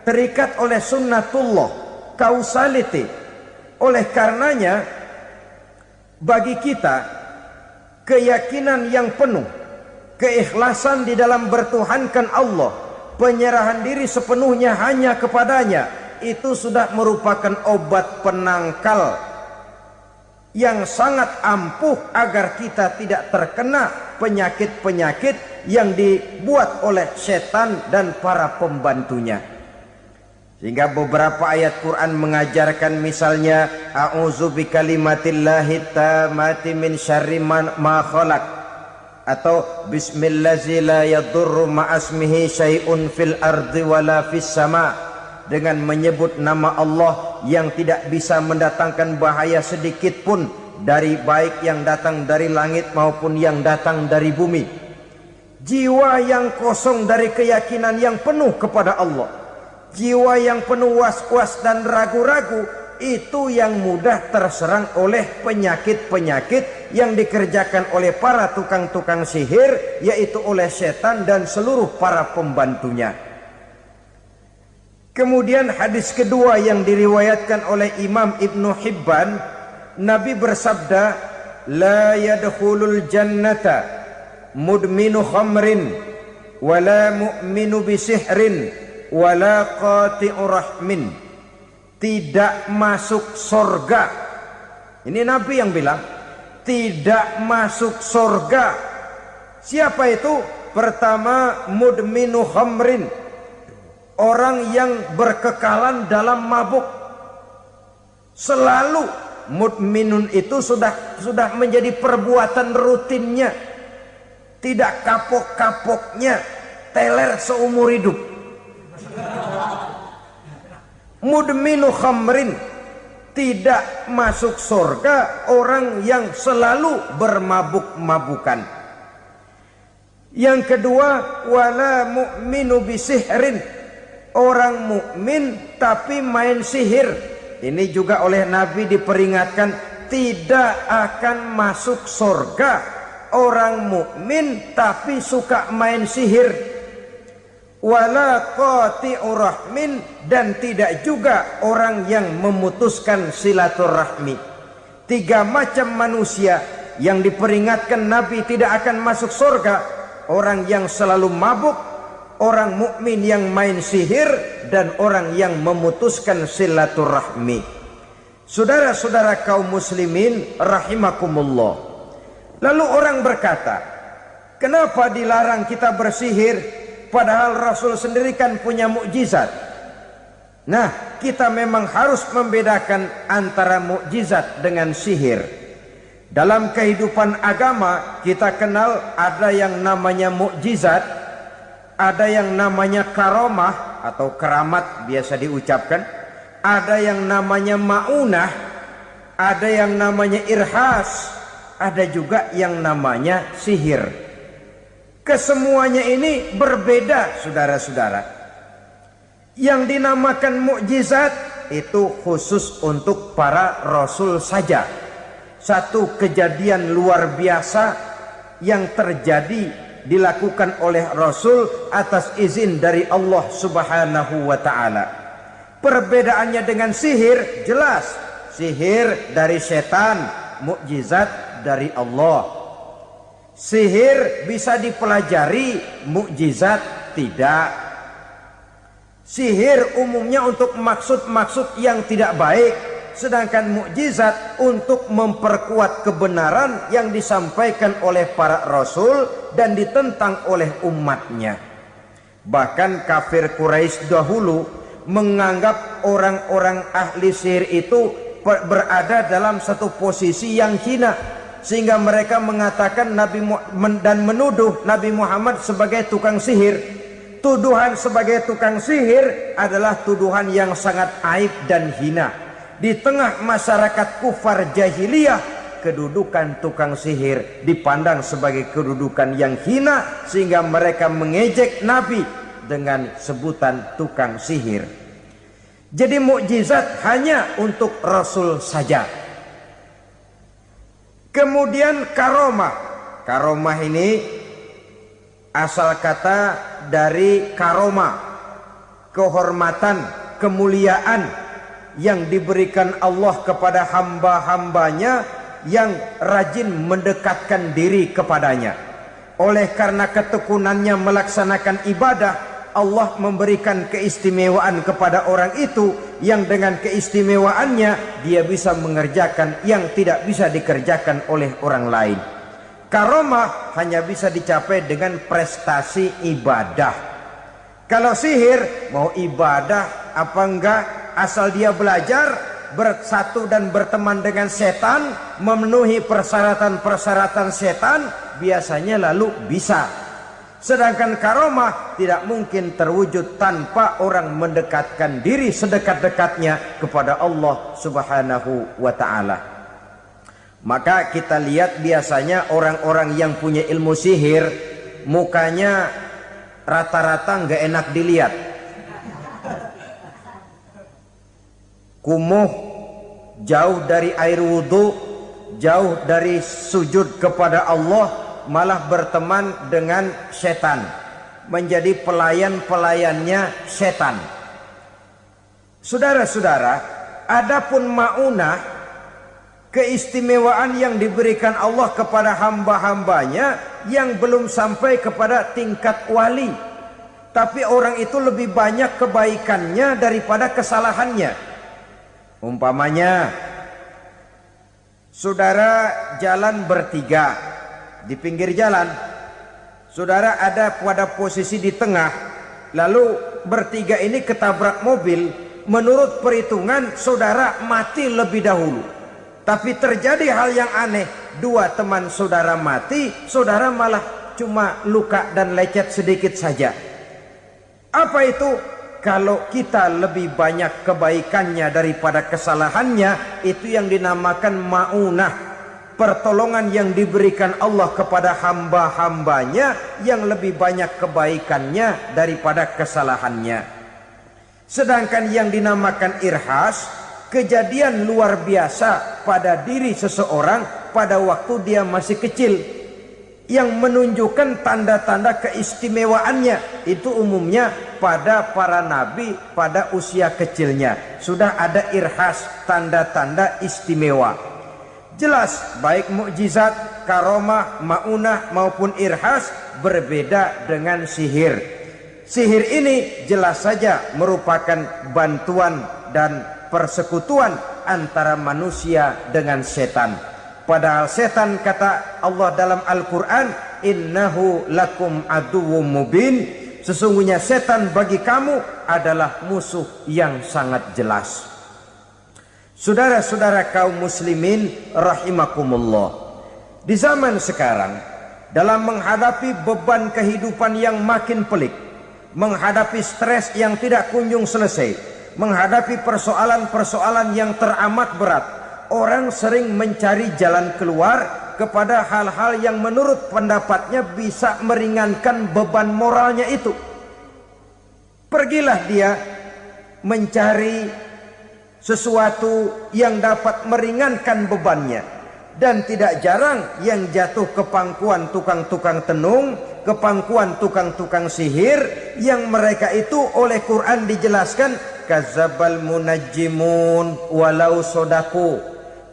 terikat oleh sunnatullah, causality. Oleh karenanya bagi kita keyakinan yang penuh, keikhlasan di dalam bertuhankan Allah, penyerahan diri sepenuhnya hanya kepadanya, itu sudah merupakan obat penangkal yang sangat ampuh agar kita tidak terkena penyakit-penyakit yang dibuat oleh setan dan para pembantunya. Sehingga beberapa ayat Quran mengajarkan, misalnya a'udzu bikalimatillahi tammati min syarri ma khalaq, atau bismillazi la yadurru ma'asmihi syai'un fil ardi wala fis sama, dengan menyebut nama Allah yang tidak bisa mendatangkan bahaya sedikit pun, dari baik yang datang dari langit maupun yang datang dari bumi. Jiwa yang kosong dari keyakinan yang penuh kepada Allah, jiwa yang penuh was-was dan ragu-ragu, itu yang mudah terserang oleh penyakit-penyakit yang dikerjakan oleh para tukang-tukang sihir, yaitu oleh setan dan seluruh para pembantunya. Kemudian hadis kedua yang diriwayatkan oleh Imam Ibnu Hibban, Nabi bersabda, la yadkhulul jannata mudminu khamrin wala mu'minu bisihrin wala qati'u rahmin. Tidak masuk surga. Ini Nabi yang bilang, tidak masuk surga. Siapa itu? Pertama, mudminu khamrin, orang yang berkekalan dalam mabuk. Selalu mudminun itu sudah menjadi perbuatan rutinnya, tidak kapok-kapoknya, teler seumur hidup. Mudminu khamrin, tidak masuk surga orang yang selalu bermabuk-mabukan. Yang kedua, wala mu'minu bisihrin, orang mukmin tapi main sihir. Ini juga oleh Nabi diperingatkan, tidak akan masuk surga orang mukmin tapi suka main sihir. Wala qati'u rahmin, dan tidak juga orang yang memutuskan silaturahmi. 3 macam manusia yang diperingatkan Nabi tidak akan masuk surga: orang yang selalu mabuk, orang mukmin yang main sihir, dan orang yang memutuskan silaturahmi. Saudara-saudara kaum muslimin rahimakumullah. Lalu orang berkata, kenapa dilarang kita bersihir? Padahal Rasul sendiri kan punya mukjizat. Nah, kita memang harus membedakan antara mukjizat dengan sihir. Dalam kehidupan agama kita kenal ada yang namanya mukjizat, ada yang namanya karomah atau keramat biasa diucapkan, ada yang namanya maunah, ada yang namanya irhas, ada juga yang namanya sihir. Kesemuanya ini berbeda, saudara-saudara. Yang dinamakan mukjizat itu khusus untuk para rasul saja. Satu kejadian luar biasa yang terjadi dilakukan oleh rasul atas izin dari Allah Subhanahu wa taala. Perbedaannya dengan sihir jelas. Sihir dari setan, mukjizat dari Allah. Sihir bisa dipelajari, mukjizat tidak. Sihir umumnya untuk maksud-maksud yang tidak baik, sedangkan mukjizat untuk memperkuat kebenaran yang disampaikan oleh para rasul dan ditentang oleh umatnya. Bahkan kafir Quraisy dahulu menganggap orang-orang ahli sihir itu berada dalam satu posisi yang hina, sehingga mereka mengatakan dan menuduh Nabi Muhammad sebagai tukang sihir. Tuduhan sebagai tukang sihir adalah tuduhan yang sangat aib dan hina. Di tengah masyarakat kufar jahiliyah, kedudukan tukang sihir dipandang sebagai kedudukan yang hina, sehingga mereka mengejek Nabi dengan sebutan tukang sihir. Jadi mukjizat hanya untuk Rasul saja. Kemudian karomah. Karomah ini asal kata dari karomah, kehormatan, kemuliaan yang diberikan Allah kepada hamba-hambanya yang rajin mendekatkan diri kepadanya. Oleh karena ketekunannya melaksanakan ibadah, Allah memberikan keistimewaan kepada orang itu, yang dengan keistimewaannya dia bisa mengerjakan yang tidak bisa dikerjakan oleh orang lain. Karomah hanya bisa dicapai dengan prestasi ibadah. Kalau sihir, mau ibadah apa enggak, asal dia belajar, bersatu dan berteman dengan setan, memenuhi persyaratan-persyaratan setan, biasanya lalu bisa. Sedangkan karomah tidak mungkin terwujud tanpa orang mendekatkan diri sedekat-dekatnya kepada Allah Subhanahu wa ta'ala. Maka kita lihat biasanya orang-orang yang punya ilmu sihir, mukanya rata-rata nggak enak dilihat. Kumuh, jauh dari air wudhu, jauh dari sujud kepada Allah, malah berteman dengan setan, menjadi pelayan-pelayannya setan. Saudara-saudara, adapun maunah, keistimewaan yang diberikan Allah kepada hamba-hambanya yang belum sampai kepada tingkat wali, tapi orang itu lebih banyak kebaikannya daripada kesalahannya. Umpamanya, saudara jalan bertiga. Di pinggir jalan, saudara ada pada posisi di tengah, lalu bertiga ini ketabrak mobil, menurut perhitungan saudara mati lebih dahulu. Tapi terjadi hal yang aneh, dua teman saudara mati, saudara malah cuma luka dan lecet sedikit saja. Apa itu? Kalau kita lebih banyak kebaikannya daripada kesalahannya, itu yang dinamakan ma'unah, pertolongan yang diberikan Allah kepada hamba-hambanya yang lebih banyak kebaikannya daripada kesalahannya. Sedangkan yang dinamakan irhas, kejadian luar biasa pada diri seseorang pada waktu dia masih kecil, yang menunjukkan tanda-tanda keistimewaannya. Itu umumnya pada para nabi pada usia kecilnya sudah ada irhas, tanda-tanda istimewa. Jelas baik mukjizat, karomah, maunah maupun irhas berbeda dengan sihir. Sihir ini jelas saja merupakan bantuan dan persekutuan antara manusia dengan setan. Padahal setan, kata Allah dalam Al-Quran, innahu lakum aduwwum mubin, sesungguhnya setan bagi kamu adalah musuh yang sangat jelas. Saudara-saudara kaum muslimin rahimakumullah, di zaman sekarang dalam menghadapi beban kehidupan yang makin pelik, menghadapi stres yang tidak kunjung selesai, menghadapi persoalan-persoalan yang teramat berat, orang sering mencari jalan keluar kepada hal-hal yang menurut pendapatnya bisa meringankan beban moralnya itu. Pergilah dia mencari sesuatu yang dapat meringankan bebannya. Dan tidak jarang yang jatuh ke pangkuan tukang-tukang tenung, ke pangkuan tukang-tukang sihir, yang mereka itu oleh Quran dijelaskan kazabal munajjimun walau sodaku.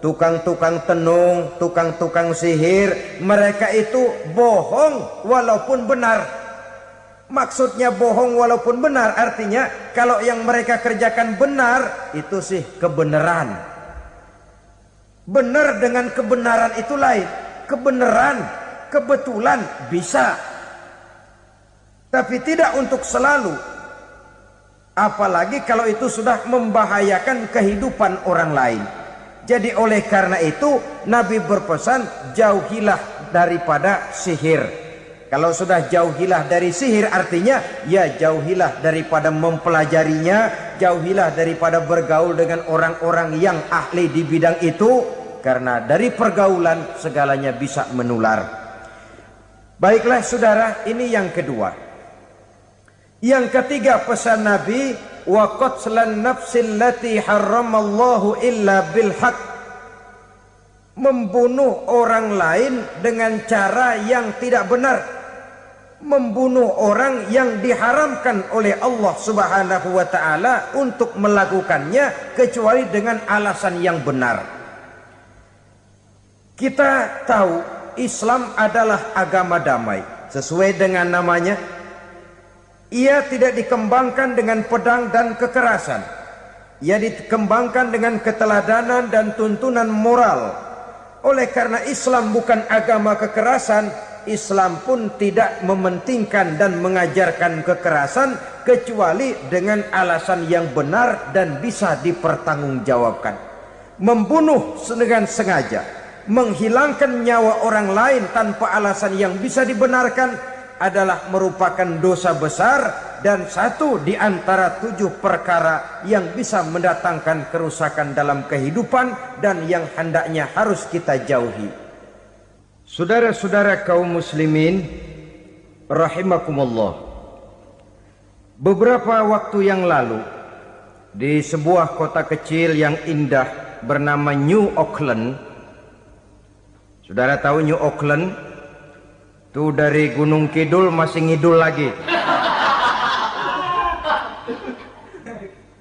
Tukang-tukang tenung, tukang-tukang sihir, mereka itu bohong walaupun benar. Maksudnya bohong walaupun benar, artinya kalau yang mereka kerjakan benar, itu sih kebenaran. Benar dengan kebenaran itu lain. Kebenaran, kebetulan bisa, tapi tidak untuk selalu. Apalagi kalau itu sudah membahayakan kehidupan orang lain. Jadi oleh karena itu Nabi berpesan, jauhilah daripada sihir. Kalau sudah jauhilah dari sihir, artinya ya jauhilah daripada mempelajarinya, jauhilah daripada bergaul dengan orang-orang yang ahli di bidang itu, karena dari pergaulan segalanya bisa menular. Baiklah saudara, ini yang kedua. Yang ketiga pesan Nabi, wa qatlan nafsil lati harramallahu illa bil haq, membunuh orang lain dengan cara yang tidak benar, membunuh orang yang diharamkan oleh Allah Subhanahu wa taala untuk melakukannya kecuali dengan alasan yang benar. Kita tahu Islam adalah agama damai sesuai dengan namanya. Ia tidak dikembangkan dengan pedang dan kekerasan. Ia dikembangkan dengan keteladanan dan tuntunan moral. Oleh karena Islam bukan agama kekerasan, Islam pun tidak mementingkan dan mengajarkan kekerasan kecuali dengan alasan yang benar dan bisa dipertanggungjawabkan. Membunuh dengan sengaja, menghilangkan nyawa orang lain tanpa alasan yang bisa dibenarkan adalah merupakan dosa besar dan satu di antara 7 perkara yang bisa mendatangkan kerusakan dalam kehidupan dan yang hendaknya harus kita jauhi. Saudara-saudara kaum muslimin rahimakumullah, beberapa waktu yang lalu di sebuah kota kecil yang indah bernama New Auckland. Saudara tahu New Auckland? Tuh dari Gunung Kidul masih ngidul lagi.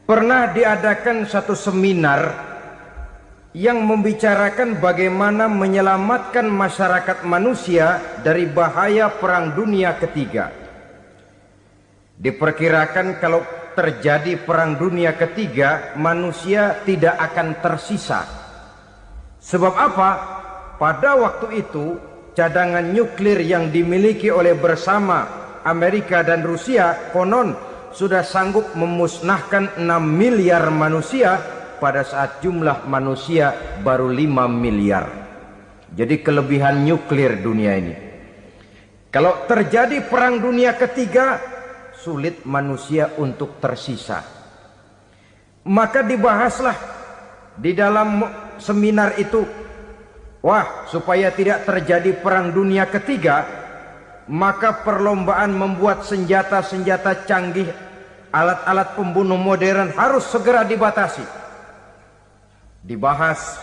Pernah diadakan satu seminar yang membicarakan bagaimana menyelamatkan masyarakat manusia dari bahaya Perang Dunia Ketiga. Diperkirakan kalau terjadi Perang Dunia Ketiga, manusia tidak akan tersisa. Sebab apa? Pada waktu itu cadangan nuklir yang dimiliki oleh bersama Amerika dan Rusia konon sudah sanggup memusnahkan 6 miliar manusia pada saat jumlah manusia baru 5 miliar. Jadi kelebihan nuklir dunia ini. Kalau terjadi perang dunia ketiga, sulit manusia untuk tersisa. Maka dibahaslah di dalam seminar itu, wah, supaya tidak terjadi perang dunia ketiga, maka perlombaan membuat senjata-senjata canggih, alat-alat pembunuh modern harus segera dibatasi. Dibahas,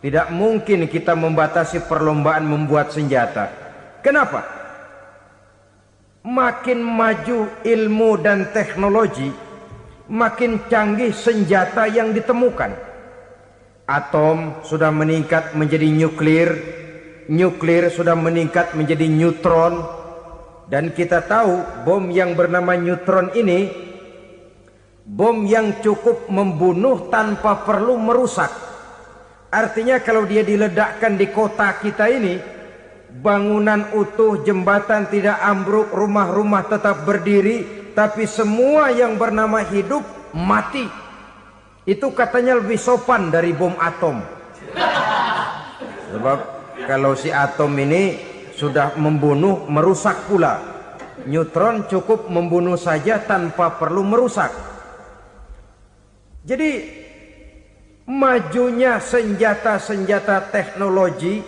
tidak mungkin kita membatasi perlombaan membuat senjata. Kenapa? Makin maju ilmu dan teknologi, makin canggih senjata yang ditemukan. Atom sudah meningkat menjadi nuklir, nuklir sudah meningkat menjadi neutron, dan kita tahu bom yang bernama neutron ini bom yang cukup membunuh tanpa perlu merusak. Artinya kalau dia diledakkan di kota kita ini, bangunan utuh, jembatan tidak ambruk, rumah-rumah tetap berdiri, tapi semua yang bernama hidup mati. Itu katanya lebih sopan dari bom atom. Sebab kalau si atom ini sudah membunuh, merusak pula. Neutron cukup membunuh saja tanpa perlu merusak. Jadi majunya senjata-senjata teknologi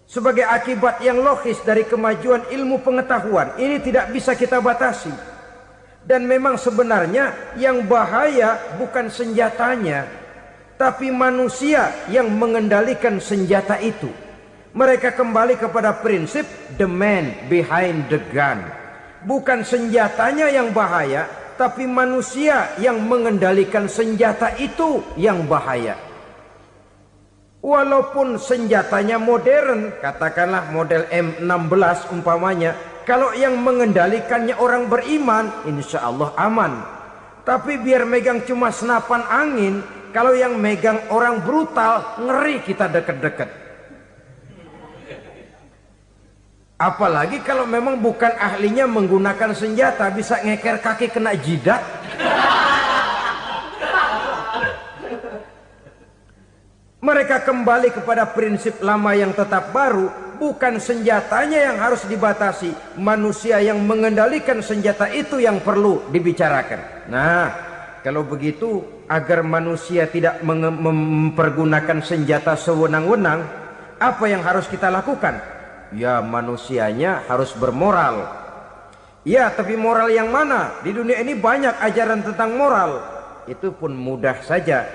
sebagai akibat yang logis dari kemajuan ilmu pengetahuan ini tidak bisa kita batasi. Dan memang sebenarnya yang bahaya bukan senjatanya, tapi manusia yang mengendalikan senjata itu. Mereka kembali kepada prinsip the man behind the gun. Bukan senjatanya yang bahaya, tapi manusia yang mengendalikan senjata itu yang bahaya. Walaupun senjatanya modern, katakanlah model M16 umpamanya, kalau yang mengendalikannya orang beriman, insya Allah aman. Tapi biar megang cuma senapan angin, kalau yang megang orang brutal, ngeri kita deket-deket. Apalagi kalau memang bukan ahlinya menggunakan senjata, bisa ngeker kaki kena jidat. Mereka kembali kepada prinsip lama yang tetap baru. Bukan senjatanya yang harus dibatasi, manusia yang mengendalikan senjata itu yang perlu dibicarakan. Nah, kalau begitu, agar manusia tidak mempergunakan senjata sewenang-wenang, apa yang harus kita lakukan? Ya, manusianya harus bermoral. Ya, tapi moral yang mana? Di dunia ini banyak ajaran tentang moral. Itu pun mudah saja.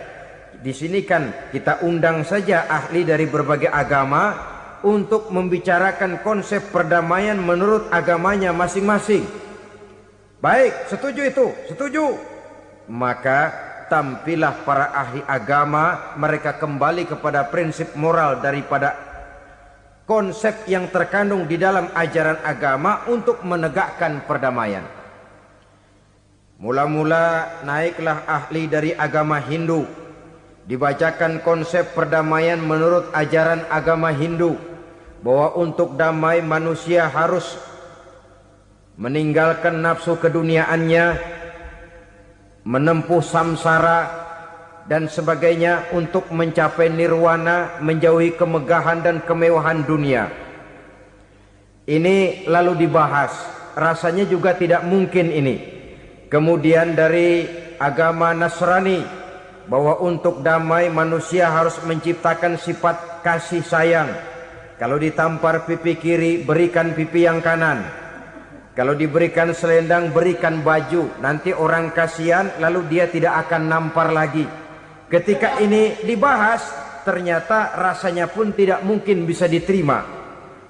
Di sini kan kita undang saja ahli dari berbagai agama untuk membicarakan konsep perdamaian menurut agamanya masing-masing. Baik, setuju itu, setuju. Maka tampillah para ahli agama, mereka kembali kepada prinsip moral daripada konsep yang terkandung di dalam ajaran agama untuk menegakkan perdamaian. Mula-mula naiklah ahli dari agama Hindu, dibacakan konsep perdamaian menurut ajaran agama Hindu, bahwa untuk damai manusia harus meninggalkan nafsu keduniaannya, menempuh samsara dan sebagainya untuk mencapai nirwana, menjauhi kemegahan dan kemewahan dunia. Ini lalu dibahas, rasanya juga tidak mungkin ini. Kemudian dari agama Nasrani, bahwa untuk damai manusia harus menciptakan sifat kasih sayang. Kalau ditampar pipi kiri, berikan pipi yang kanan. Kalau diberikan selendang, berikan baju. Nanti orang kasihan, lalu dia tidak akan nampar lagi. Ketika ini dibahas, ternyata rasanya pun tidak mungkin bisa diterima.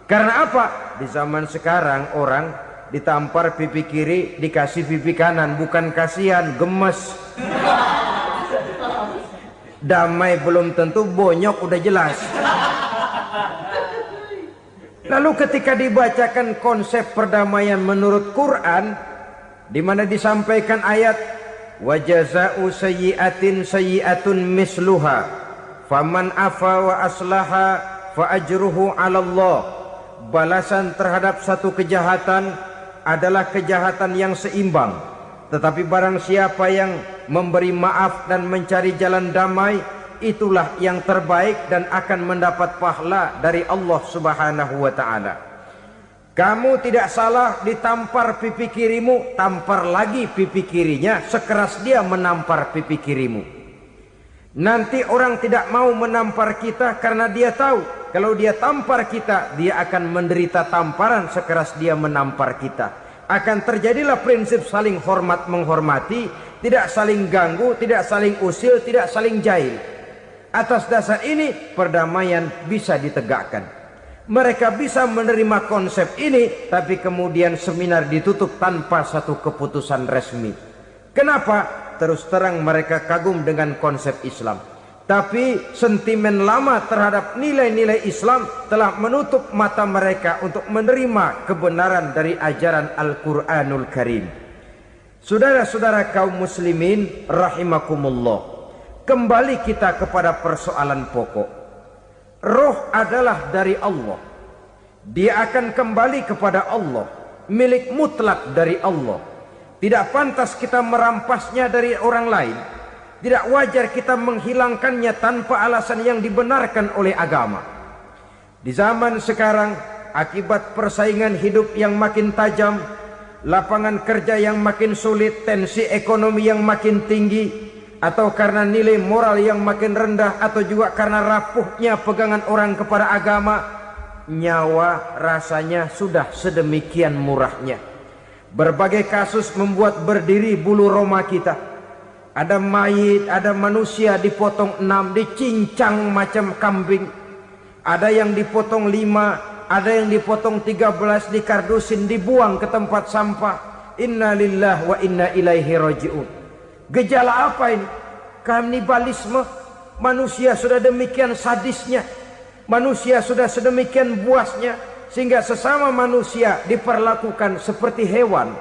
Karena apa? Di zaman sekarang orang ditampar pipi kiri, dikasih pipi kanan. Bukan kasihan, gemes. Damai belum tentu, bonyok udah jelas. Lalu ketika dibacakan konsep perdamaian menurut Quran, di mana disampaikan ayat wa jazaa'u sayyi'atin sayyi'atun misluha faman afa wa aslaha fa ajruhu 'ala Allah. Balasan terhadap satu kejahatan adalah kejahatan yang seimbang. Tetapi barang siapa yang memberi maaf dan mencari jalan damai, itulah yang terbaik dan akan mendapat pahala dari Allah Subhanahu wa ta'ala. Kamu tidak salah ditampar pipi kirimu, tampar lagi pipi kirinya sekeras dia menampar pipi kirimu. Nanti orang tidak mau menampar kita karena dia tahu kalau dia tampar kita, dia akan menderita tamparan sekeras dia menampar kita. Akan terjadilah prinsip saling hormat menghormati, tidak saling ganggu, tidak saling usil, tidak saling jahil. Atas dasar ini perdamaian bisa ditegakkan. Mereka bisa menerima konsep ini, tapi kemudian seminar ditutup tanpa satu keputusan resmi. Kenapa? Terus terang mereka kagum dengan konsep Islam, tapi sentimen lama terhadap nilai-nilai Islam telah menutup mata mereka untuk menerima kebenaran dari ajaran Al-Quranul Karim. Saudara-saudara kaum muslimin rahimakumullah, kembali kita kepada persoalan pokok. Roh adalah dari Allah. Dia akan kembali kepada Allah, milik mutlak dari Allah. Tidak pantas kita merampasnya dari orang lain. Tidak wajar kita menghilangkannya tanpa alasan yang dibenarkan oleh agama. Di zaman sekarang, akibat persaingan hidup yang makin tajam, lapangan kerja yang makin sulit, tensi ekonomi yang makin tinggi, atau karena nilai moral yang makin rendah, atau juga karena rapuhnya pegangan orang kepada agama, nyawa rasanya sudah sedemikian murahnya. Berbagai kasus membuat berdiri bulu roma kita. Ada mayit, ada manusia dipotong 6, dicincang macam kambing. Ada yang dipotong 5, ada yang dipotong 13, dikardusin, dibuang ke tempat sampah. Inna lillahi wa inna ilaihi raji'un. Gejala apa ini? Kanibalisme. Manusia sudah demikian sadisnya, manusia sudah sedemikian buasnya, sehingga sesama manusia diperlakukan seperti hewan.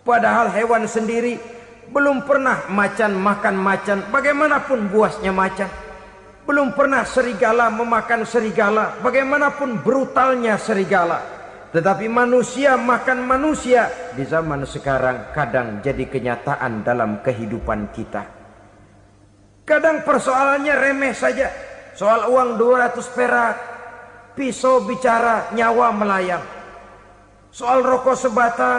Padahal hewan sendiri belum pernah macan makan macan, bagaimanapun buasnya macan. Belum pernah serigala memakan serigala, bagaimanapun brutalnya serigala. Tetapi manusia makan manusia di zaman sekarang kadang jadi kenyataan dalam kehidupan kita. Kadang persoalannya remeh saja. Soal uang 200 perak, pisau bicara, nyawa melayang. Soal rokok sebatang,